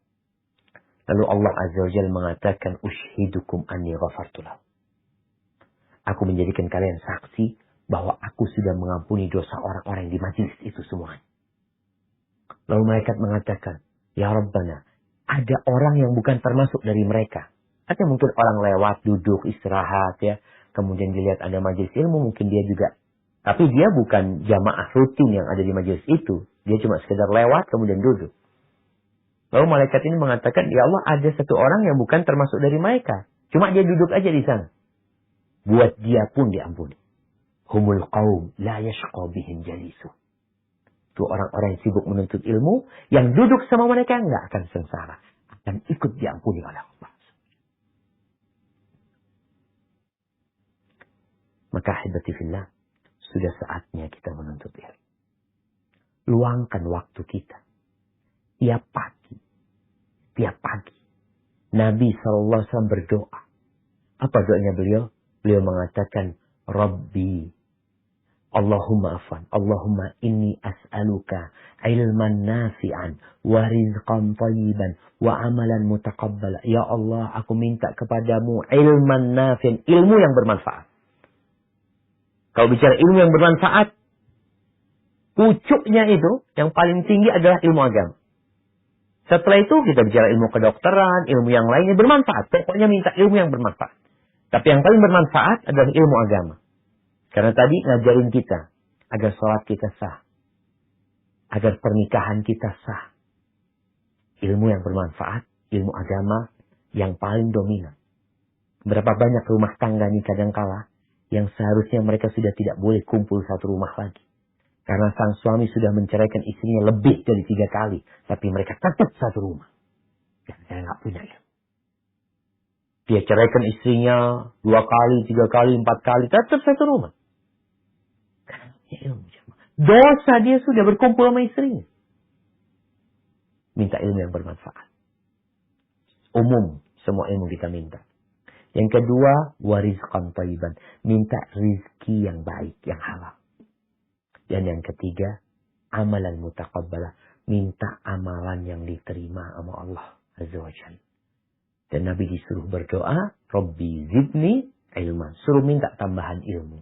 Lalu Allah Azza wa Jalla mengatakan, Ushidukum anni ghafartu lahu. Aku menjadikan kalian saksi bahwa aku sudah mengampuni dosa orang-orang di majelis itu semuanya. Lalu malaikat mengatakan, ya Rabbana, ada orang yang bukan termasuk dari mereka. Artinya mungkin orang lewat, duduk, istirahat ya. Kemudian dilihat ada majelis ilmu, mungkin dia juga. Tapi dia bukan jamaah rutin yang ada di majelis itu. Dia cuma sekedar lewat, kemudian duduk. Lalu malaikat ini mengatakan, ya Allah, ada satu orang yang bukan termasuk dari mereka. Cuma dia duduk aja di sana. Buat dia pun diampuni. Humul qaum la yashqa bihim jalisu. Itu orang-orang yang sibuk menuntut ilmu, yang duduk sama mereka nggak akan sengsara. Akan ikut diampuni oleh Allah. Maka hibati fillah, sudah saatnya kita menuntut ilmu. Luangkan waktu kita. Tiap pagi. Nabi SAW berdoa. Apa doanya beliau? Beliau mengatakan, Rabbi, Allahumma afan, Allahumma inni as'aluka ilman nafi'an, wa rizqan tayyiban, wa amalan mutaqabbala. Ya Allah, aku minta kepadamu ilman nafi'an, ilmu yang bermanfaat. Kalau bicara ilmu yang bermanfaat, pucuknya itu, yang paling tinggi adalah ilmu agama. Setelah itu kita bicara ilmu kedokteran, ilmu yang lainnya bermanfaat. Pokoknya minta ilmu yang bermanfaat. Tapi yang paling bermanfaat adalah ilmu agama. Karena tadi ngajarin kita agar sholat kita sah. Agar pernikahan kita sah. Ilmu yang bermanfaat, ilmu agama yang paling dominan. Berapa banyak rumah tangga nih kadangkala yang seharusnya mereka sudah tidak boleh kumpul satu rumah lagi. Karena sang suami sudah menceraikan istrinya lebih dari 3 kali. Tapi mereka tetap satu rumah. Dan saya nggak punya ilmu. Dia ceraikan istrinya 2 kali, 3 kali, 4 kali. Tetap satu rumah. Karena punya ilmu. Dosa dia sudah berkumpul sama istrinya. Minta ilmu yang bermanfaat. Umum. Semua ilmu kita minta. Yang kedua, warizqan thayyiban. Minta rizki yang baik, yang halal. Dan yang ketiga, amalan mutaqabbalah. Minta amalan yang diterima sama Allah Azza wa Jalla. Dan Nabi disuruh berdoa, Rabbi zidni ilman. Suruh minta tambahan ilmu.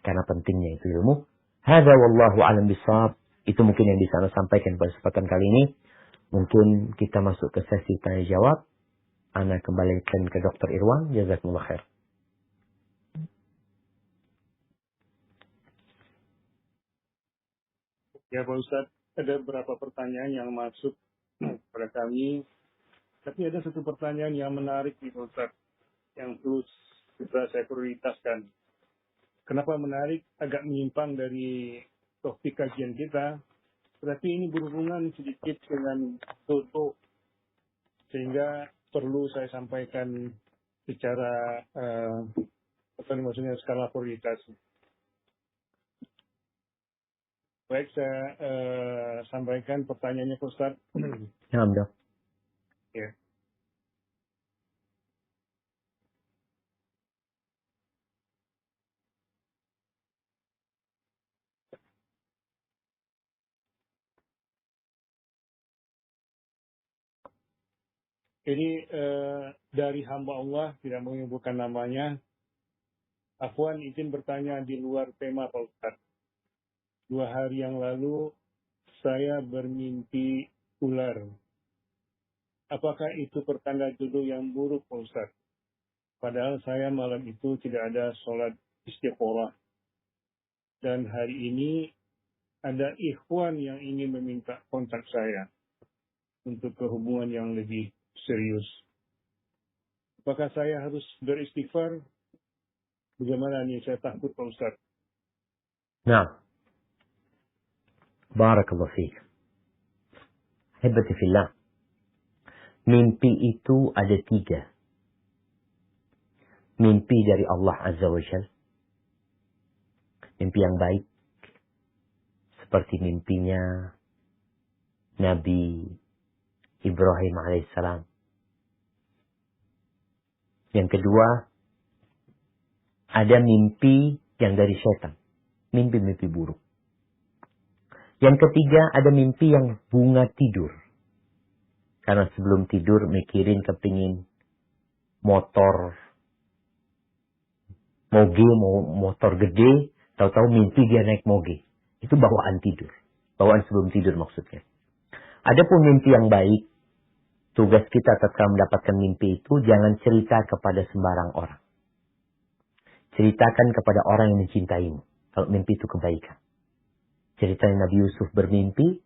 Karena pentingnya itu ilmu. Hadza wallahu alam bisawab. Itu mungkin yang bisa saya sampaikan pada kesempatan kali ini. Mungkin kita masuk ke sesi tanya jawab. Ana kembalikan ke Dr. Irwan. Jazakumullah khair. Ya Pak Ustadz, ada beberapa pertanyaan yang masuk pada kami. Tapi ada satu pertanyaan yang menarik nih Pak Ustadz, yang terus saya prioritaskan. Kenapa menarik? Agak menyimpang dari topik kajian kita. Berarti ini berhubungan sedikit dengan toto. Sehingga perlu saya sampaikan secara maksudnya skala prioritas. Baik, saya sampaikan pertanyaannya Pak Ustaz. Ya, Dok. Ya. Ini dari hamba Allah, tidak menyebutkan namanya. Afwan izin bertanya di luar tema Pak Ustaz. 2 hari yang lalu saya bermimpi ular. Apakah itu pertanda jodoh yang buruk Pak Ustaz? Padahal saya malam itu tidak ada sholat istiqorah. Dan hari ini ada ikhwan yang ingin meminta kontak saya untuk kehubungan yang lebih serius. Apakah saya harus beristighfar? Bagaimana nih? Saya takut Pak Ustaz. Nah. Barakallahu fiik. Hibati fillah. Mimpi itu ada 3. Mimpi dari Allah Azza wa Jalla. Mimpi yang baik. Seperti mimpinya Nabi Ibrahim alaihissalam. Yang kedua, ada mimpi yang dari setan. Mimpi-mimpi buruk. Yang ketiga, ada mimpi yang bunga tidur. Karena sebelum tidur mikirin kepingin motor moge, motor gede, Tahu-tahu mimpi dia naik moge. Itu bawaan tidur. Bawaan sebelum tidur maksudnya. Adapun mimpi yang baik, tugas kita tatkala mendapatkan mimpi itu jangan cerita kepada sembarang orang. Ceritakan kepada orang yang mencintaimu. Kalau mimpi itu kebaikan. Ceritanya Nabi Yusuf bermimpi,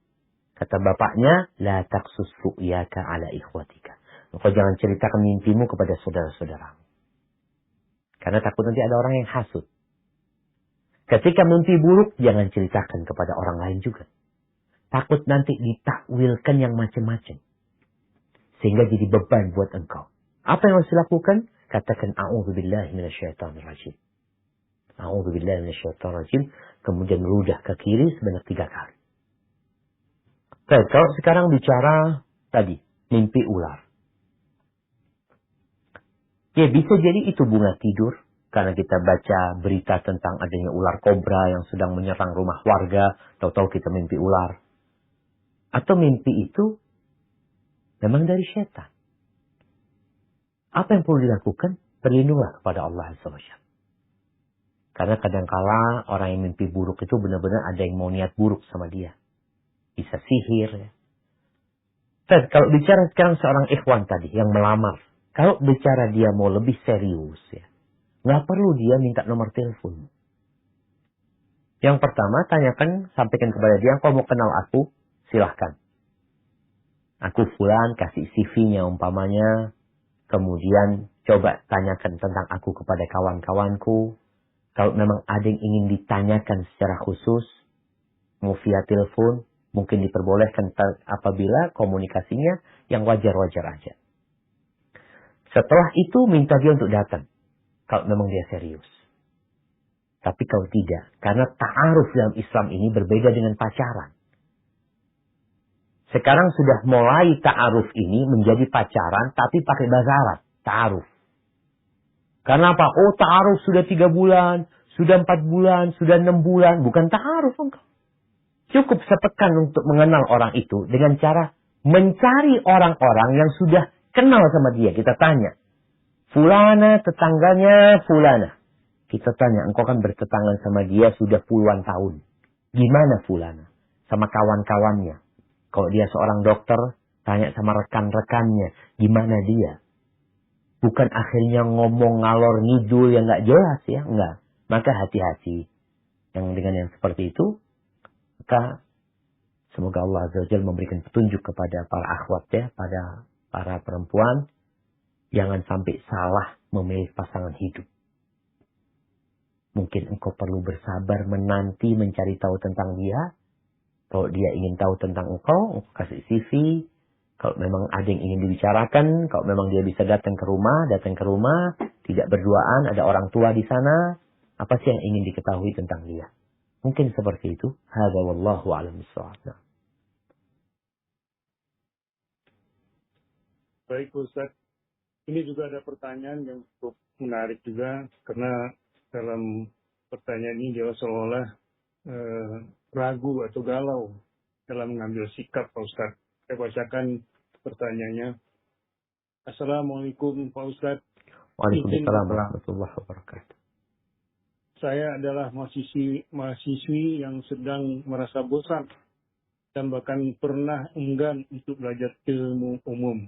kata bapaknya, la taqsus fu'yaka ala ikhwatika. Engkau jangan ceritakan mimpimu kepada saudara-saudaramu. Karena takut nanti ada orang yang hasut. Ketika mimpi buruk, jangan ceritakan kepada orang lain juga. Takut nanti ditakwilkan yang macam-macam. Sehingga jadi beban buat engkau. Apa yang harus dilakukan? Katakan, a'udzubillahi minasyaitonirrajim. A'udzubillahi minasyaitonirrajim. Kemudian meludah ke kiri sebanyak 3 kali. Baik, kalau sekarang bicara tadi, mimpi ular. Ya, bisa jadi itu bunga tidur. Karena kita baca berita tentang adanya ular kobra yang sedang menyerang rumah warga. Tahu-tahu kita mimpi ular. Atau mimpi itu memang dari syaitan. Apa yang perlu dilakukan? Berlindunglah kepada Allah SWT. Karena kadangkala orang yang mimpi buruk itu benar-benar ada yang mau niat buruk sama dia. Bisa sihir. Ya. Dan kalau bicara sekarang seorang ikhwan tadi yang melamar. Kalau bicara dia mau lebih serius ya. Nggak perlu dia minta nomor telepon. Yang pertama, tanyakan, sampaikan kepada dia, kau mau kenal aku? Silahkan. Aku fulan, kasih CV-nya umpamanya. Kemudian, coba tanyakan tentang aku kepada kawan-kawanku. Kalau memang ada yang ingin ditanyakan secara khusus, mau via telepon, mungkin diperbolehkan apabila komunikasinya yang wajar-wajar aja. Setelah itu, minta dia untuk datang. Kalau memang dia serius. Tapi kalau tidak, karena ta'aruf dalam Islam ini berbeda dengan pacaran. Sekarang sudah mulai ta'aruf ini menjadi pacaran, tapi pakai bahasa Arab. Ta'aruf. Karena apa? Oh, ta'aruf sudah 3 bulan, sudah 4 bulan, sudah 6 bulan. Bukan ta'aruf engkau. Cukup sepekan untuk mengenal orang itu dengan cara mencari orang-orang yang sudah kenal sama dia. Kita tanya. Fulana, tetangganya Fulana. Kita tanya, engkau kan bertetanggan sama dia sudah puluhan tahun. Gimana Fulana? Sama kawan-kawannya. Kalau dia seorang dokter, tanya sama rekan-rekannya. Gimana dia? Bukan akhirnya ngomong ngalor ngidul yang gak jelas ya. Enggak. Maka hati-hati. Yang dengan yang seperti itu, maka semoga Allah Azza wa Jalla memberikan petunjuk kepada para akhwat ya. Pada para perempuan. Jangan sampai salah memilih pasangan hidup. Mungkin engkau perlu bersabar menanti mencari tahu tentang dia. Kalau dia ingin tahu tentang engkau kasih CV. Kalau memang ada yang ingin dibicarakan, kalau memang dia bisa datang ke rumah, tidak berduaan, ada orang tua di sana, apa sih yang ingin diketahui tentang dia? Mungkin seperti itu. Hadza wallahu a'lam bissawab. Baik Ustaz. Ini juga ada pertanyaan yang cukup menarik juga, karena dalam pertanyaan ini dia seolah ragu atau galau dalam mengambil sikap Pak Ustaz. Saya bacakan pertanyaannya. Assalamualaikum Pak Ustaz. Waalaikumsalam warahmatullahi wabarakatuh. Saya adalah mahasiswi yang sedang merasa bosan dan bahkan pernah enggan untuk belajar ilmu umum.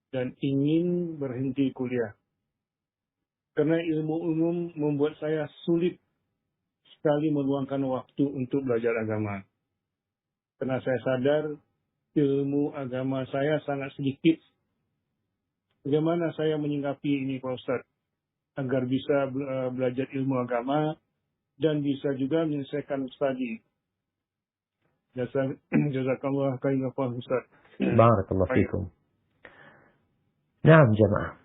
Dan ingin berhenti kuliah. Karena ilmu umum membuat saya sulit sekali meluangkan waktu untuk belajar agama. Karena saya sadar ilmu agama saya sangat sedikit. Bagaimana saya menyikapi ini Pak Ustaz? Agar bisa belajar ilmu agama dan bisa juga menyelesaikan studi. Jazakallah khairan Pak Ustaz. Barakallahu fikum. Nah, jemaah.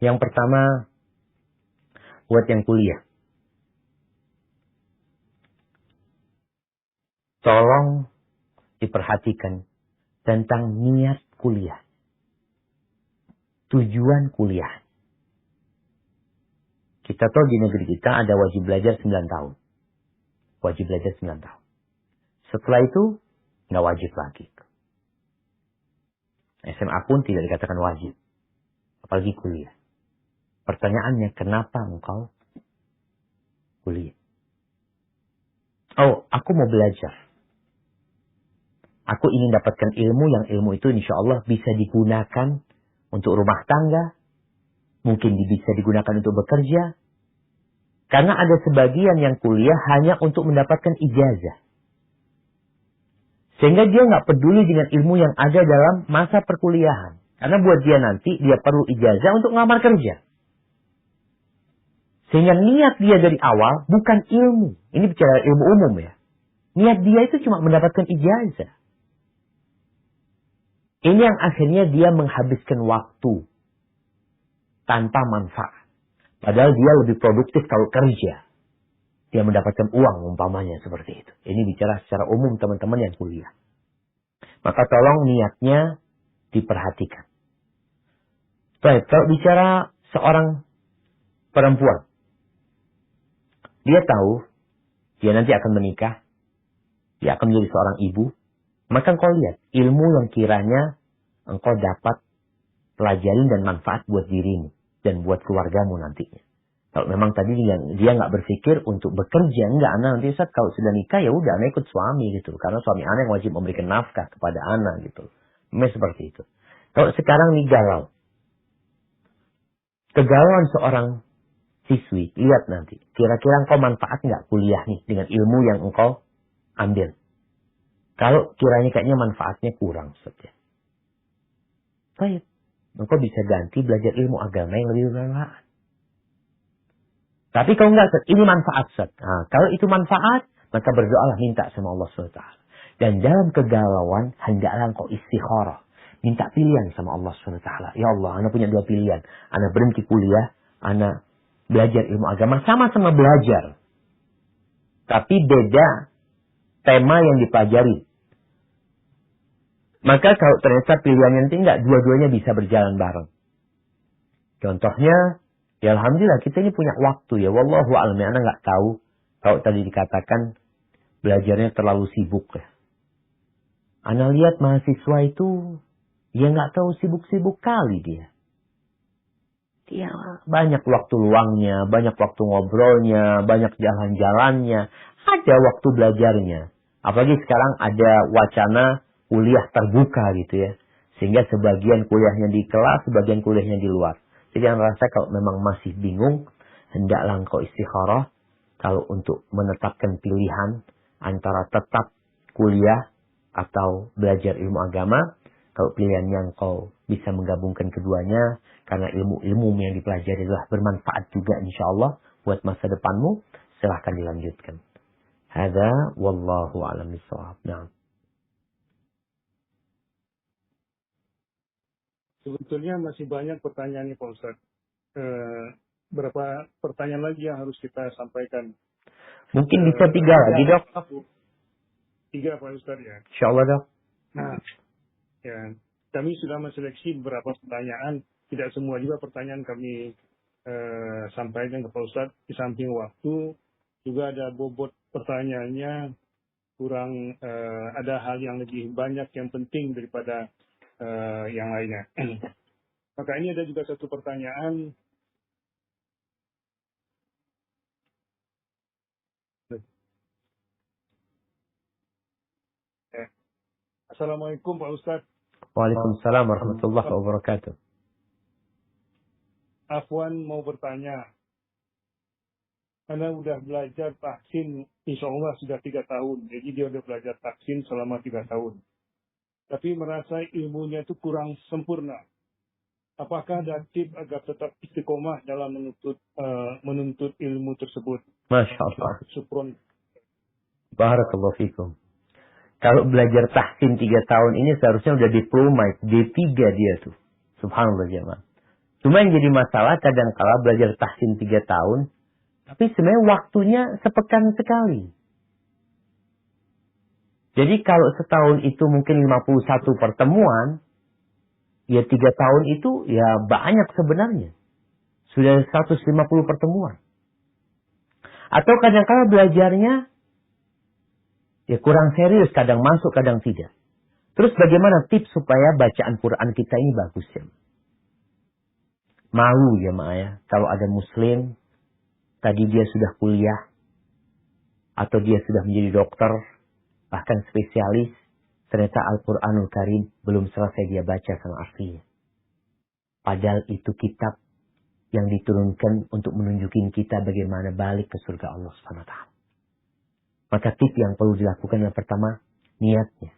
Yang pertama, buat yang kuliah. Tolong diperhatikan tentang niat kuliah. Tujuan kuliah. Kita tahu di negeri kita ada wajib belajar 9 tahun. Wajib belajar 9 tahun. Setelah itu, nggak wajib lagi. SMA pun tidak dikatakan wajib. Apalagi kuliah. Pertanyaannya, kenapa engkau kuliah? Oh, aku mau belajar. Aku ingin dapatkan ilmu yang ilmu itu insya Allah bisa digunakan untuk rumah tangga. Mungkin bisa digunakan untuk bekerja. Karena ada sebagian yang kuliah hanya untuk mendapatkan ijazah. Sehingga dia nggak peduli dengan ilmu yang ada dalam masa perkuliahan. Karena buat dia nanti, dia perlu ijazah untuk ngelamar kerja. Sehingga niat dia dari awal bukan ilmu. Ini bicara ilmu umum ya. Niat dia itu cuma mendapatkan ijazah. Ini yang akhirnya dia menghabiskan waktu tanpa manfaat. Padahal dia lebih produktif kalau kerja. Dia mendapatkan uang umpamanya seperti itu. Ini bicara secara umum teman-teman yang kuliah. Maka tolong niatnya diperhatikan. Baik, kalau bicara seorang perempuan. Dia tahu dia nanti akan menikah. Dia akan menjadi seorang ibu. Maka engkau lihat ilmu yang kiranya engkau dapat pelajarin dan manfaat buat dirimu dan buat keluargamu nantinya. Kalau memang tadi dia nggak berpikir untuk bekerja, enggak, anak nanti saat kalau sudah nikah ya udah anak ikut suami gitu, karena suami anak yang wajib memberikan nafkah kepada anak gitu. Memang seperti itu. Kalau sekarang nih galau, kegalauan seorang siswi, lihat nanti kira-kira engkau manfaat nggak kuliah nih dengan ilmu yang engkau ambil. Kalau kiranya kayaknya manfaatnya kurang, Ustaz ya. Baik, engkau bisa ganti belajar ilmu agama yang lebih bermanfaat. Tapi kalau enggak, Ustaz, ini manfaat, Ustaz. Nah, kalau itu manfaat, maka berdoalah minta sama Allah SWT. Dan dalam kegalauan, hendaklah engkau istikharah. Minta pilihan sama Allah SWT. Ya Allah, anak punya 2 pilihan. Anak berhenti kuliah, anak belajar ilmu agama, sama-sama belajar. Tapi beda tema yang dipelajari. Maka kalau ternyata pilihannya nanti enggak, dua-duanya bisa berjalan bareng. Contohnya, ya alhamdulillah kita ini punya waktu ya. Wallahu a'lam, anak enggak tahu. Kalau tadi dikatakan belajarnya terlalu sibuk ya. Anak lihat mahasiswa itu, ya enggak tahu sibuk-sibuk kali dia. Dia banyak waktu luangnya, banyak waktu ngobrolnya, banyak jalan-jalannya. Ada waktu belajarnya. Apalagi sekarang ada wacana kuliah terbuka gitu ya. Sehingga sebagian kuliahnya di kelas, sebagian kuliahnya di luar. Jadi yang rasa kalau memang masih bingung, hendaklah engkau istikharah. Kalau untuk menetapkan pilihan antara tetap kuliah atau belajar ilmu agama. Kalau pilihannya engkau bisa menggabungkan keduanya. Karena ilmu-ilmu yang dipelajari adalah bermanfaat juga insya Allah buat masa depanmu. Silahkan dilanjutkan. Hadza wallahu a'lam bishawab. Nah. Sebetulnya masih banyak pertanyaan nih Pak Ustaz. Berapa pertanyaan lagi yang harus kita sampaikan? Mungkin bisa 3 lagi dok. 3 Pak Ustaz ya. Insya Allah dok. Nah, ya, kami sudah menseleksi beberapa pertanyaan. Tidak semua juga pertanyaan kami sampaikan ke Pak Ustaz. Di samping waktu, juga ada bobot pertanyaannya kurang, ada hal yang lebih banyak yang penting daripada yang lainnya. Maka ini ada juga satu pertanyaan. Assalamualaikum Pak Ustadz. Waalaikumsalam warahmatullahi wabarakatuh. Afwan mau bertanya. Anda udah belajar tahsin, insya Allah sudah 3 tahun. Jadi dia udah belajar tahsin selama 3 tahun. Tapi merasa ilmunya itu kurang sempurna. Apakah ada tips agar tetap istiqomah dalam menuntut ilmu tersebut? Masya Allah. Supron. Barakallahu fikum. Kalau belajar tahsin 3 tahun ini seharusnya udah diploma, D3 dia tuh. Subhanallah jemaah. Cuma yang jadi masalah kadang-kala belajar tahsin 3 tahun, tapi sebenarnya waktunya sepekan sekali. Jadi kalau setahun itu mungkin 51 pertemuan, ya 3 tahun itu ya banyak sebenarnya. Sudah 150 pertemuan. Atau kadang-kala belajarnya ya kurang serius, kadang masuk, kadang tidak. Terus bagaimana tips supaya bacaan Quran kita ini bagus ya? Malu ya ya. Kalau ada muslim, tadi dia sudah kuliah, atau dia sudah menjadi dokter, bahkan spesialis, ternyata Al-Quranul Karim belum selesai dia baca sama artinya. Padahal itu kitab yang diturunkan untuk menunjukin kita bagaimana balik ke surga Allah SWT. Maka tip yang perlu dilakukan yang pertama, niatnya.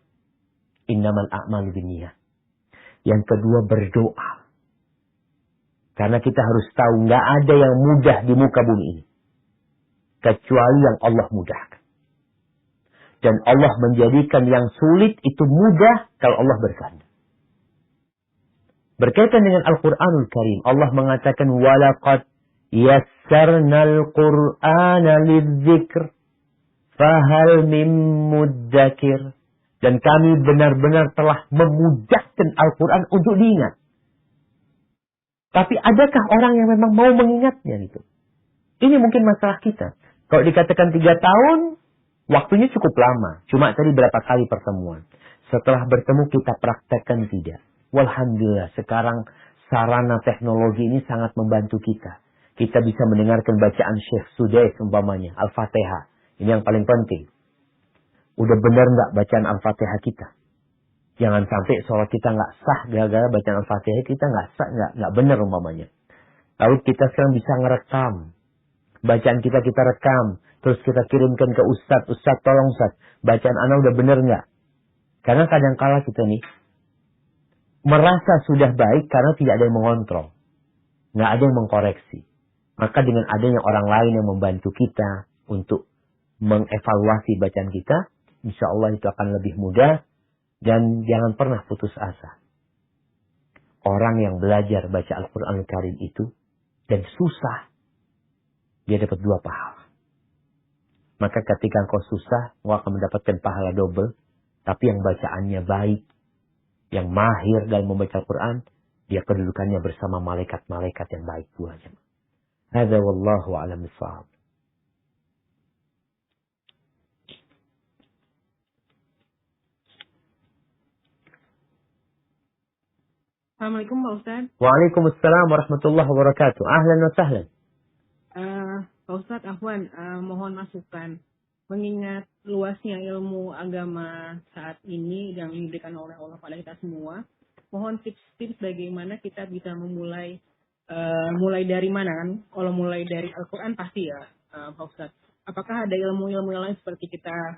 Innamal a'malu binniyat. Yang kedua, berdoa. Karena kita harus tahu, nggak ada yang mudah di muka bumi ini. Kecuali yang Allah mudahkan. Dan Allah menjadikan yang sulit itu mudah kalau Allah berkehendak. Berkaitan dengan Al-Quranul Karim, Allah mengatakan, وَلَقَدْ يَسَّرْنَا الْقُرْآنَ لِلذِّكْرِ فَهَلْ مِن مُدَّكِرِ. Dan kami benar-benar telah memudahkan Al-Quran untuk diingat. Tapi adakah orang yang memang mau mengingatnya gitu? Ini mungkin masalah kita. Kalau dikatakan 3 tahun, waktunya cukup lama. Cuma tadi berapa kali pertemuan. Setelah bertemu kita praktekkan tidak. Walhamdulillah, sekarang sarana teknologi ini sangat membantu kita. Kita bisa mendengarkan bacaan Syekh Sudais umpamanya, Al-Fatihah. Ini yang paling penting. Udah benar nggak bacaan Al-Fatihah kita? Jangan sampai sholat kita nggak sah gara-gara bacaan Al-Fatihah kita nggak sah, nggak benar umpamanya. Lalu kita sekarang bisa ngerekam. Bacaan kita rekam. Terus kita kirimkan ke Ustadz. Ustadz tolong Ustadz, bacaan anak udah benar nggak? Karena kadang-kala kita nih merasa sudah baik karena tidak ada yang mengontrol. Nggak ada yang mengkoreksi. Maka dengan adanya orang lain yang membantu kita untuk mengevaluasi bacaan kita, insya Allah itu akan lebih mudah. Dan jangan pernah putus asa. Orang yang belajar baca Al-Quran Al-Karim itu, dan susah, dia dapat 2 pahala. Maka ketika engkau susah, engkau akan mendapatkan pahala double. Tapi yang bacaannya baik, yang mahir dalam membaca Al-Quran, dia kedudukannya bersama malaikat-malaikat yang baik pula. Hadza wallahu a'lam bishawab. Assalamualaikum Pak Ustadz. Waalaikumsalam warahmatullahi wabarakatuh. Ahlan wa sahlan. Pak Ustadz, Afwan, mohon masukan. Mengingat luasnya ilmu agama saat ini yang diberikan oleh Allah pada kita semua, mohon tips-tips bagaimana kita bisa memulai, mulai dari mana kan? Kalau mulai dari Al-Quran pasti ya, Pak Ustadz. Apakah ada ilmu-ilmu yang lain seperti kita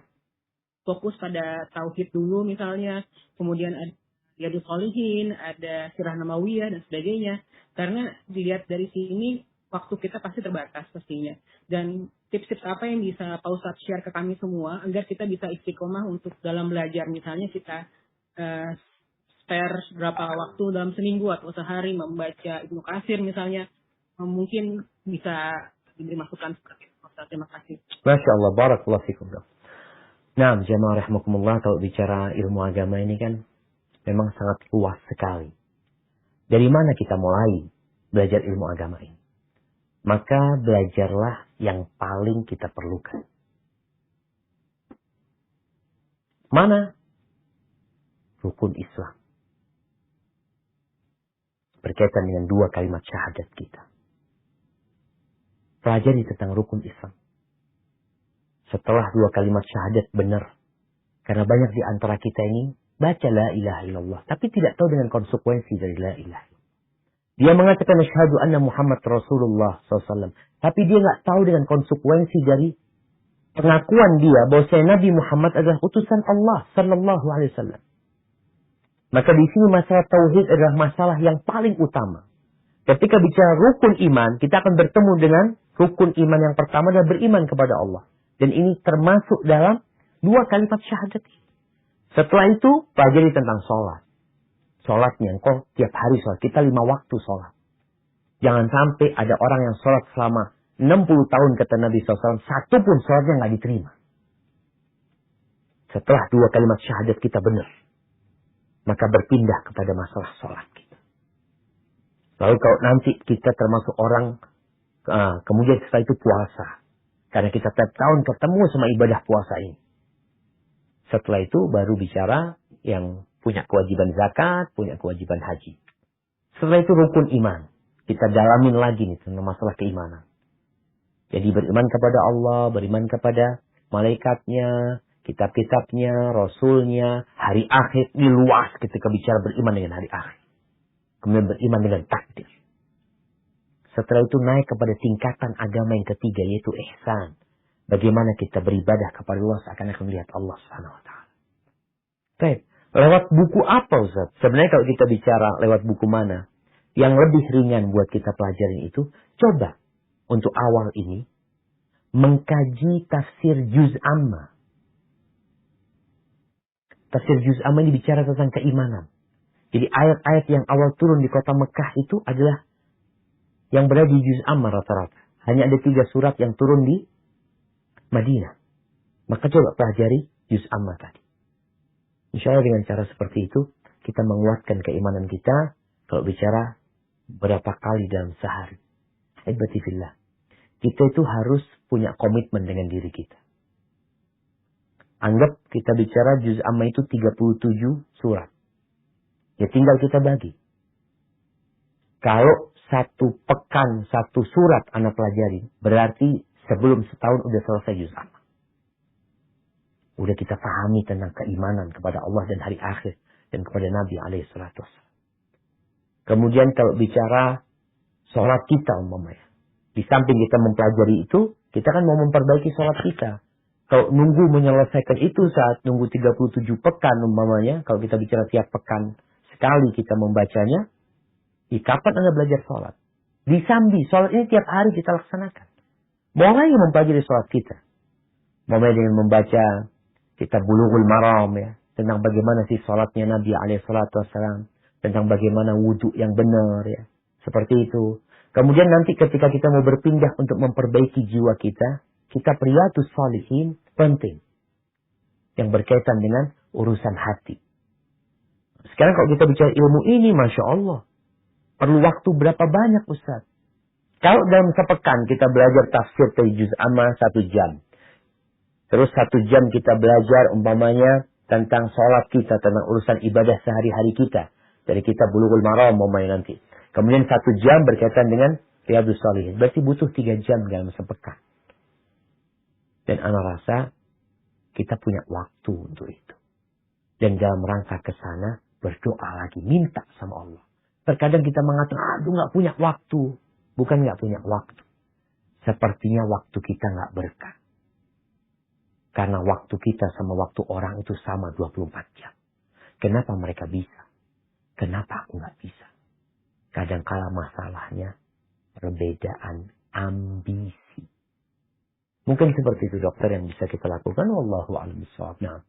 fokus pada tauhid dulu misalnya, kemudian ada Riyadhus Shalihin, ada Sirah Namawiyah dan sebagainya. Karena dilihat dari sini waktu kita pasti terbatas pastinya. Dan tips-tips apa yang bisa Pak Ustadz share ke kami semua agar kita bisa istiqomah untuk dalam belajar. Misalnya kita spare berapa waktu dalam seminggu atau sehari membaca Ibnu Katsir misalnya. Mungkin bisa diberi masukan seperti itu. Pak Ustadz, terima kasih. Masya Allah, barakallahu fikum. Nah, jamaah rahimakumullah, kalau bicara ilmu agama ini kan memang sangat luas sekali. Dari mana kita mulai belajar ilmu agama ini? Maka belajarlah yang paling kita perlukan. Mana? Rukun Islam. Berkaitan dengan 2 kalimat syahadat kita. Pelajari tentang rukun Islam. Setelah 2 kalimat syahadat benar. Karena banyak di antara kita ini baca la ilaha illallah, tapi tidak tahu dengan konsekuensi dari la ilaha illallah. Dia mengatakan asyhadu anna Muhammad Rasulullah SAW, tapi dia nggak tahu dengan konsekuensi dari pengakuan dia bahwa Nabi Muhammad adalah utusan Allah Sallallahu Alaihi Wasallam. Maka di sini masalah tauhid adalah masalah yang paling utama. Ketika bicara rukun iman, kita akan bertemu dengan rukun iman yang pertama adalah beriman kepada Allah. Dan ini termasuk dalam 2 kalimat syahadat. Setelah itu, pelajari tentang sholat. Sholatnya, engkau tiap hari sholat. Kita 5 waktu sholat. Jangan sampai ada orang yang sholat selama 60 tahun kata Nabi SAW, satu pun sholatnya nggak diterima. Setelah 2 kalimat syahadat kita benar, maka berpindah kepada masalah sholat kita. Lalu kalau nanti kita termasuk orang, kemudian setelah itu puasa. Karena kita tiap tahun ketemu sama ibadah puasa ini. Setelah itu baru bicara yang punya kewajiban zakat, punya kewajiban haji. Setelah itu rukun iman. Kita dalamin lagi nih tentang masalah keimanan. Jadi beriman kepada Allah, beriman kepada malaikatnya, kitab-kitabnya, rasulnya, hari akhir. Ini luas ketika bicara beriman dengan hari akhir. Kemudian beriman dengan takdir. Setelah itu naik kepada tingkatan agama yang ketiga, yaitu ihsan. Bagaimana kita beribadah kepada Allah seakan-akan melihat Allah Subhanahu wa taala. Baik, lewat buku apa Ustaz? Sebenarnya kalau kita bicara lewat buku mana yang lebih ringan buat kita pelajarin itu, coba untuk awal ini mengkaji tafsir Juz Amma. Tafsir Juz Amma ini bicara tentang keimanan. Jadi ayat-ayat yang awal turun di kota Mekah itu adalah yang berada di Juz Amma rata-rata. Hanya ada 3 surat yang turun di Madinah. Maka coba pelajari Juz Amma tadi. Insya Allah dengan cara seperti itu, kita menguatkan keimanan kita kalau bicara berapa kali dalam sehari. Ibati fillah. Kita itu harus punya komitmen dengan diri kita. Anggap kita bicara Juz Amma itu 37 surat. Ya tinggal kita bagi. Kalau 1 pekan 1 surat anak pelajari, berarti sebelum setahun udah selesai Juz Amma. Udah kita pahami tentang keimanan kepada Allah dan hari akhir. Dan kepada Nabi SAW. Kemudian kalau bicara sholat kita umpamanya. Di samping kita mempelajari itu, kita kan mau memperbaiki sholat kita. Kalau nunggu menyelesaikan itu saat nunggu 37 pekan umpamanya. Kalau kita bicara tiap pekan sekali kita membacanya. Kapan Anda belajar sholat? Disambi, sholat ini tiap hari kita laksanakan. Mulai mempelajari sholat kita. Mulai dengan membaca kitab Bulughul Maram ya. Tentang bagaimana sih sholatnya Nabi SAW. Tentang bagaimana wudhu yang benar ya. Seperti itu. Kemudian nanti ketika kita mau berpindah untuk memperbaiki jiwa kita. Kita Riyadhus Shalihin penting. Yang berkaitan dengan urusan hati. Sekarang kalau kita bicara ilmu ini, Masya Allah. Perlu waktu berapa banyak Ustaz? Kalau dalam sepekan kita belajar tafsir dari Juz Amma 1 jam. Terus 1 jam kita belajar umpamanya tentang sholat kita, tentang urusan ibadah sehari-hari kita. Dari kitab Bulughul Maram umpamanya nanti. Kemudian 1 jam berkaitan dengan Riyadhus Shalihin. Berarti butuh 3 jam dalam sepekan. Dan ana rasa kita punya waktu untuk itu. Dan dalam rangka ke sana berdoa lagi, minta sama Allah. Terkadang kita mengatakan, aduh gak punya waktu. Bukan gak punya waktu. Sepertinya waktu kita gak berkah. Karena waktu kita sama waktu orang itu sama 24 jam. Kenapa mereka bisa? Kenapa aku gak bisa? Kadangkala masalahnya perbedaan ambisi. Mungkin seperti itu dokter yang bisa kita lakukan. Wallahu a'lam bishawab. Nah.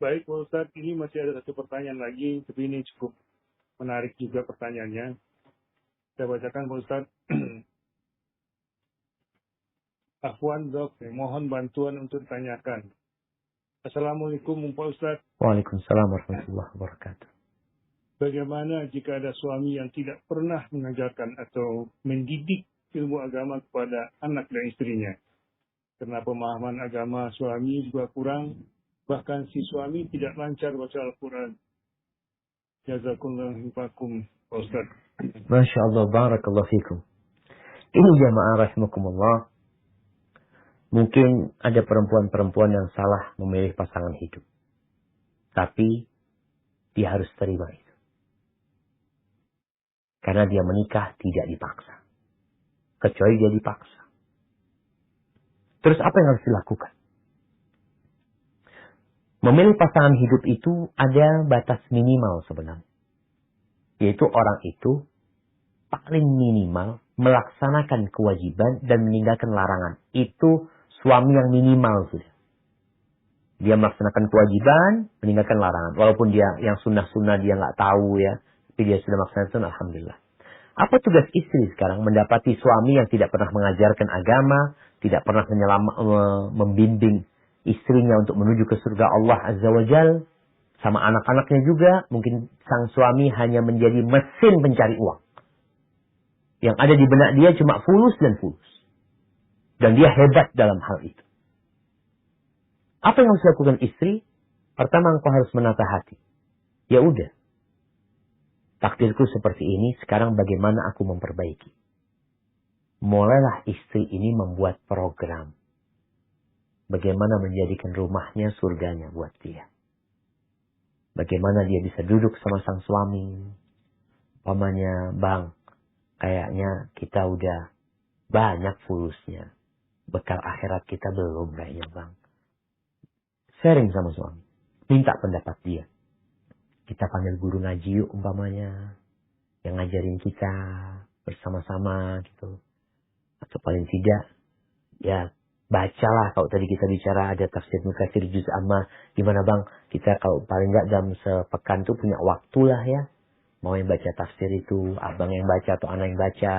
Baik Pak Ustadz, ini masih ada 1 pertanyaan lagi, tapi ini cukup menarik juga pertanyaannya. Saya bacakan Pak Ustadz. Afwan Dok, mohon bantuan untuk ditanyakan. Assalamualaikum Pak Ustadz. Waalaikumsalam warahmatullahi wabarakatuh. Bagaimana jika ada suami yang tidak pernah mengajarkan atau mendidik ilmu agama kepada anak dan istrinya? Karena pemahaman agama suami juga kurang. Bahkan si suami tidak lancar baca Al-Quran. Jazakumullahu khairan, Pak Ustaz. Masya Allah, barakallahu fikum. Ini jamaah rahimakumullah. Mungkin ada perempuan-perempuan yang salah memilih pasangan hidup. Tapi dia harus terima itu. Karena dia menikah tidak dipaksa. Kecuali dia dipaksa. Terus apa yang harus dilakukan? Memilih pasangan hidup itu ada batas minimal sebenarnya. Yaitu orang itu paling minimal melaksanakan kewajiban dan meninggalkan larangan. Itu suami yang minimal sudah. Dia melaksanakan kewajiban, meninggalkan larangan. Walaupun dia yang sunnah-sunnah dia nggak tahu ya. Tapi dia sudah melaksanakan, alhamdulillah. Apa tugas istri sekarang? Mendapati suami yang tidak pernah mengajarkan agama, tidak pernah membimbing istrinya untuk menuju ke surga Allah Azza wa Jal. Sama anak-anaknya juga. Mungkin sang suami hanya menjadi mesin pencari uang. Yang ada di benak dia cuma fulus dan fulus. Dan dia hebat dalam hal itu. Apa yang harus dilakukan istri? Pertama engkau harus menata hati. Ya udah. takdirku seperti ini, sekarang bagaimana aku memperbaiki? Mulailah istri ini membuat program. Bagaimana menjadikan rumahnya surganya buat dia. Bagaimana dia bisa duduk sama sang suami. Umpamanya, bang, kayaknya kita udah banyak fulusnya. Bekal akhirat kita belum kayaknya, bang. Sharing sama suami. Minta pendapat dia. Kita panggil guru ngaji yuk umpamanya. Yang ngajarin kita bersama-sama gitu. Atau paling tidak, ya bacalah. Kalau tadi kita bicara ada tafsir Mukatsir juz amma. Gimana bang, kita kalau paling nggak dalam sepekan tuh punya waktu lah ya. Mau yang baca tafsir itu, abang yang baca atau anak yang baca.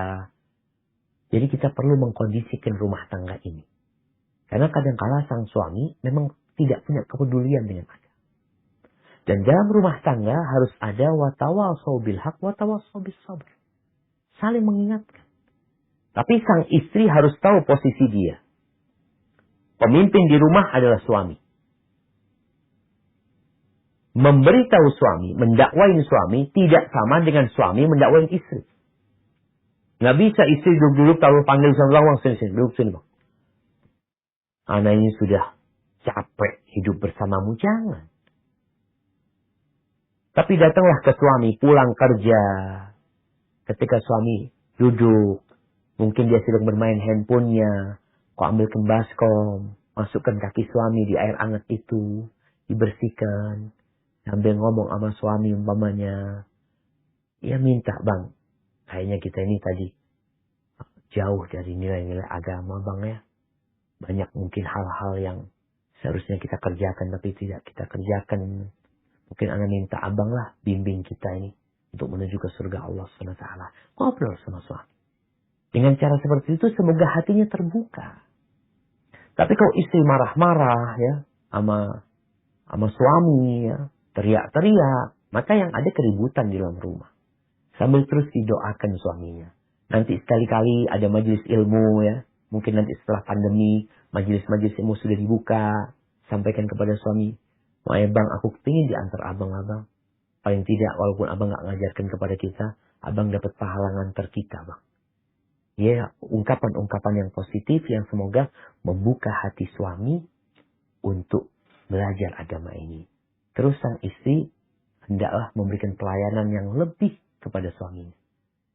Jadi kita perlu mengkondisikan rumah tangga ini. Karena kadang-kala sang suami memang tidak punya kepedulian dengan agama. Dan dalam rumah tangga harus ada watawasau bil haq, watawasau bis sabr. Saling mengingatkan. Tapi sang istri harus tahu posisi dia. Pemimpin di rumah adalah suami. Memberitahu suami, mendakwain suami tidak sama dengan suami mendakwain istri. Nggak bisa istri duduk-duduk lalu panggil suami, bang, sini, duduk sini bang. Anak ini sudah capek hidup bersamamu, jangan. Tapi datanglah ke suami pulang kerja. Ketika suami duduk, mungkin dia sedang bermain handphonenya. Kau ambilkan baskom, masukkan kaki suami di air hangat itu, dibersihkan. Sambil ngomong sama suami umpamanya. Ya minta bang, kayaknya kita ini tadi jauh dari nilai-nilai agama bang ya. Banyak mungkin hal-hal yang seharusnya kita kerjakan tapi tidak kita kerjakan. Mungkin anak minta abang lah bimbing kita ini untuk menuju ke surga Allah SWT. Ngobrol sama suami. Dengan cara seperti itu semoga hatinya terbuka. Tapi kalau istri marah-marah ya sama suami ya, teriak-teriak, maka yang ada keributan di dalam rumah. Sambil terus didoakan suaminya. Nanti sekali-kali ada majelis ilmu ya. Mungkin nanti setelah pandemi majelis-majelis ilmu sudah dibuka. Sampaikan kepada suami. Wah bang, aku kepingin diantar abang-abang. Paling tidak, walaupun abang gak ngajarkan kepada kita, abang dapat pahala ngantar kita bang. Ya, ungkapan-ungkapan yang positif yang semoga membuka hati suami untuk belajar agama ini. Terus sang istri hendaklah memberikan pelayanan yang lebih kepada suaminya.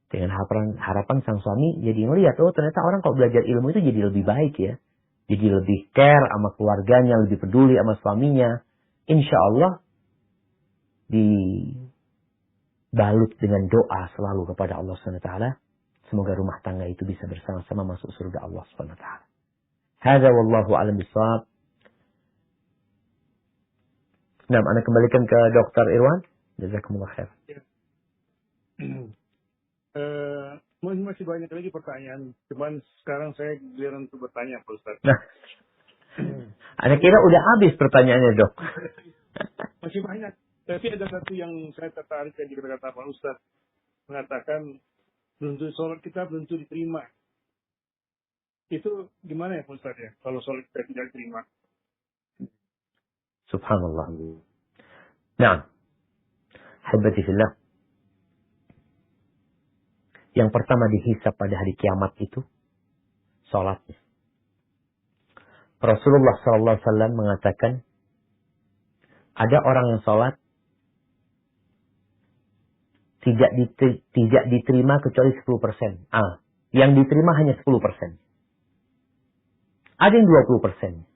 Dengan harapan sang suami jadi melihat, oh ternyata orang kalau belajar ilmu itu jadi lebih baik ya. Jadi lebih care sama keluarganya, lebih peduli sama suaminya. Insya Allah dibalut dengan doa selalu kepada Allah SWT. Semoga rumah tangga itu bisa bersama-sama masuk surga Allah SWT. Hadza wallahu a'lam bishawab. Nah, Anda kembalikan ke Dr. Irwan. Jazakumullah khair. Masih banyak lagi pertanyaan. Cuman sekarang saya giliran untuk bertanya Pak Ustaz. Nah, Anda kira udah habis pertanyaannya dok? Masih banyak. Tapi ada satu yang saya tertarik yang kata Pak Ustaz. Mengatakan belum tentu sholat kita belum tentu diterima. Itu gimana ya Pak Ustaz ya? Kalau sholat kita tidak diterima. Subhanallah. Nah, habibati fillah. Yang pertama dihisab pada hari kiamat itu sholatnya. Rasulullah SAW mengatakan ada orang yang sholat tidak diterima kecuali 10%. Yang diterima hanya 10%. Ada yang 20%.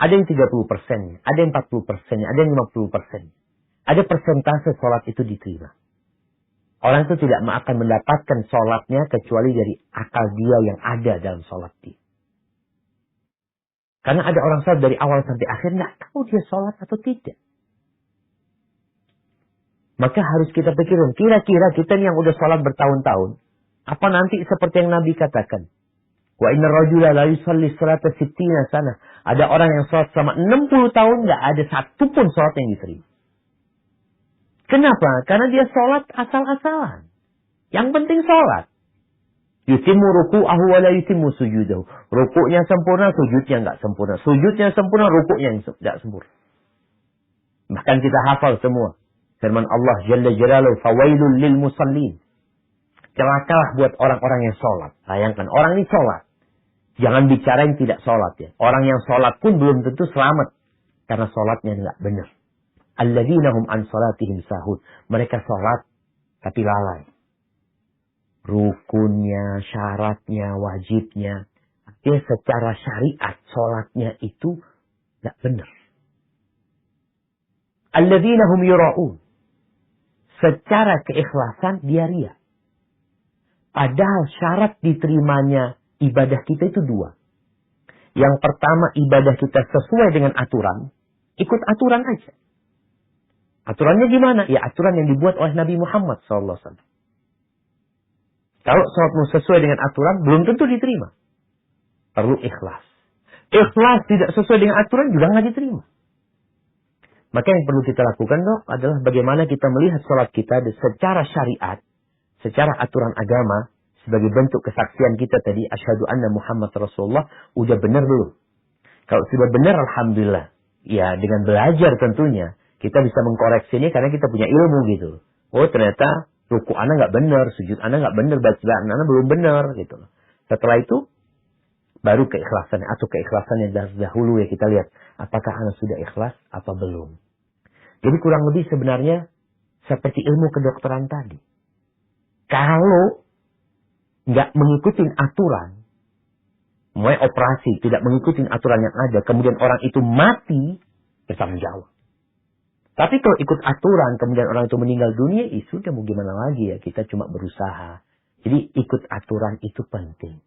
Ada yang 30%, ada yang 40%, ada yang 50%. Ada persentase sholat itu diterima. Orang itu tidak akan mendapatkan sholatnya kecuali dari akal dia yang ada dalam sholat dia. Karena ada orang sholat dari awal sampai akhir, nggak tahu dia sholat atau tidak. Maka harus kita pikirin, kira-kira kita yang udah sholat bertahun-tahun, apa nanti seperti yang Nabi katakan? Wa inna rajula la yusalli salata 60 sana. Ada orang yang sholat selama 60 tahun, nggak ada satupun sholat yang diterima. Kenapa? Karena dia sholat asal-asalan. Yang penting sholat. Yutimmu ruku'ahu wa la yutimmu sujudahu. Rukuknya sempurna, sujudnya nggak sempurna. Sujudnya sempurna, rukuknya nggak sempurna. Bahkan kita hafal semua. Firman Allah Jalla Jalaluhu, "Fawailul lil musallin." Celakalah buat orang-orang yang sholat. Bayangkan, orang ini sholat. Jangan bicarain tidak sholat ya. Orang yang sholat pun belum tentu selamat. Karena sholatnya nggak benar. Alladzina hum an sholatihim sahun. Mereka sholat, tapi lalai. Rukunnya, syaratnya, wajibnya. Artinya secara syariat, sholatnya itu nggak benar. Alladzina hum yura'un. Secara keikhlasan dia ria. Padahal syarat diterimanya ibadah kita itu dua. Yang pertama, ibadah kita sesuai dengan aturan. Ikut aturan aja. Aturannya gimana? Ya aturan yang dibuat oleh Nabi Muhammad SAW. Kalau sholatmu sesuai dengan aturan, belum tentu diterima. Perlu ikhlas. Ikhlas tidak sesuai dengan aturan juga nggak diterima. Maka yang perlu kita lakukan dok adalah bagaimana kita melihat sholat kita secara syariat, secara aturan agama, sebagai bentuk kesaksian kita tadi, asyhadu anna Muhammad Rasulullah, udah benar belum? Kalau sudah benar, alhamdulillah. Ya, dengan belajar tentunya, kita bisa mengkoreksinya karena kita punya ilmu gitu. Oh, ternyata ruku ana nggak benar, sujud ana nggak benar, bacaan ana belum benar gitu. Setelah itu, baru keikhlasan atau keikhlasan yang dahulu ya kita lihat. Apakah ana sudah ikhlas atau belum? Jadi kurang lebih sebenarnya seperti ilmu kedokteran tadi. Kalau nggak mengikuti aturan, mulai operasi tidak mengikuti aturan yang ada, kemudian orang itu mati, bertanggung jawab. Tapi kalau ikut aturan, kemudian orang itu meninggal dunia, sudah mau gimana lagi ya, kita cuma berusaha. Jadi ikut aturan itu penting.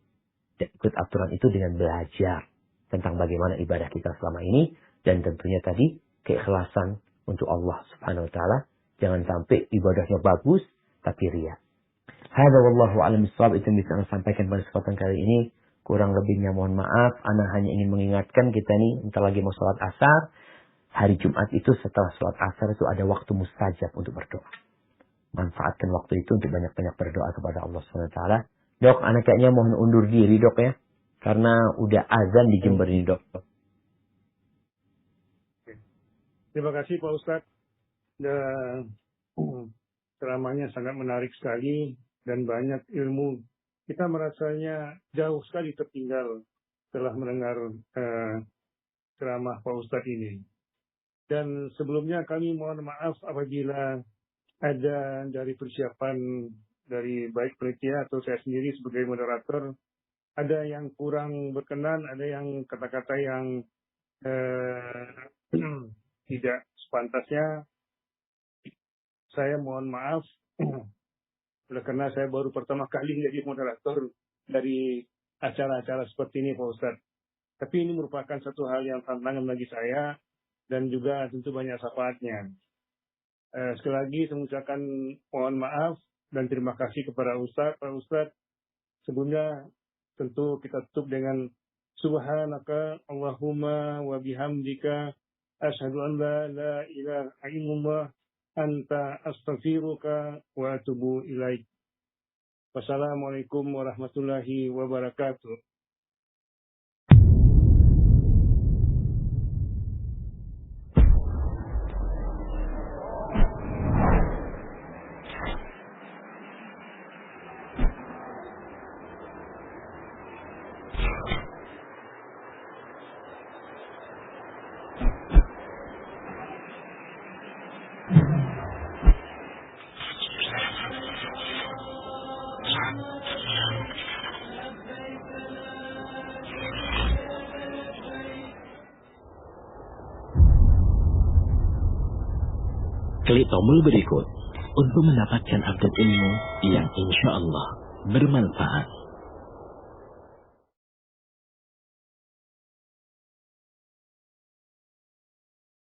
Dan ikut aturan itu dengan belajar tentang bagaimana ibadah kita selama ini, dan tentunya tadi keikhlasan untuk Allah Subhanahu wa taala. Jangan sampai ibadahnya bagus tapi riya. Hadza wallahu a'lam bissawab, itu yang bisa saya sampaikan pada kesempatan kali ini. Kurang lebihnya mohon maaf. Ana hanya ingin mengingatkan kita nih, entar lagi mau sholat asar. Hari Jumat itu setelah sholat asar itu ada waktu mustajab untuk berdoa. Manfaatkan waktu itu untuk banyak-banyak berdoa kepada Allah Subhanahu wa taala. Dok, ana kayaknya mohon undur diri dok ya. Karena udah azan di Jember ini dok. Terima kasih Pak Ustadz. Dan ceramahnya sangat menarik sekali dan banyak ilmu. Kita merasanya jauh sekali tertinggal setelah mendengar ceramah Pak Ustadz ini. Dan sebelumnya kami mohon maaf apabila ada dari persiapan dari baik panitia atau saya sendiri sebagai moderator, ada yang kurang berkenan, ada yang kata-kata yang tidak sepantasnya. Saya mohon maaf, oleh karena saya baru pertama kali menjadi moderator dari acara-acara seperti ini Pak Ustadz. Tapi ini merupakan satu hal yang tantangan bagi saya dan juga tentu banyak syafaatnya. Sekali lagi saya mengucapkan mohon maaf dan terima kasih kepada Ustadz. Pak Ustadz, sebelumnya tentu kita tutup dengan Subhanaka Allahumma wa bihamdika asyhadu an la ilaha illallah anta astaghfiruka wa atubu ilaik. Wassalamualaikum warahmatullahi wabarakatuh. Klik tombol berikut untuk mendapatkan update ilmu yang insya Allah bermanfaat.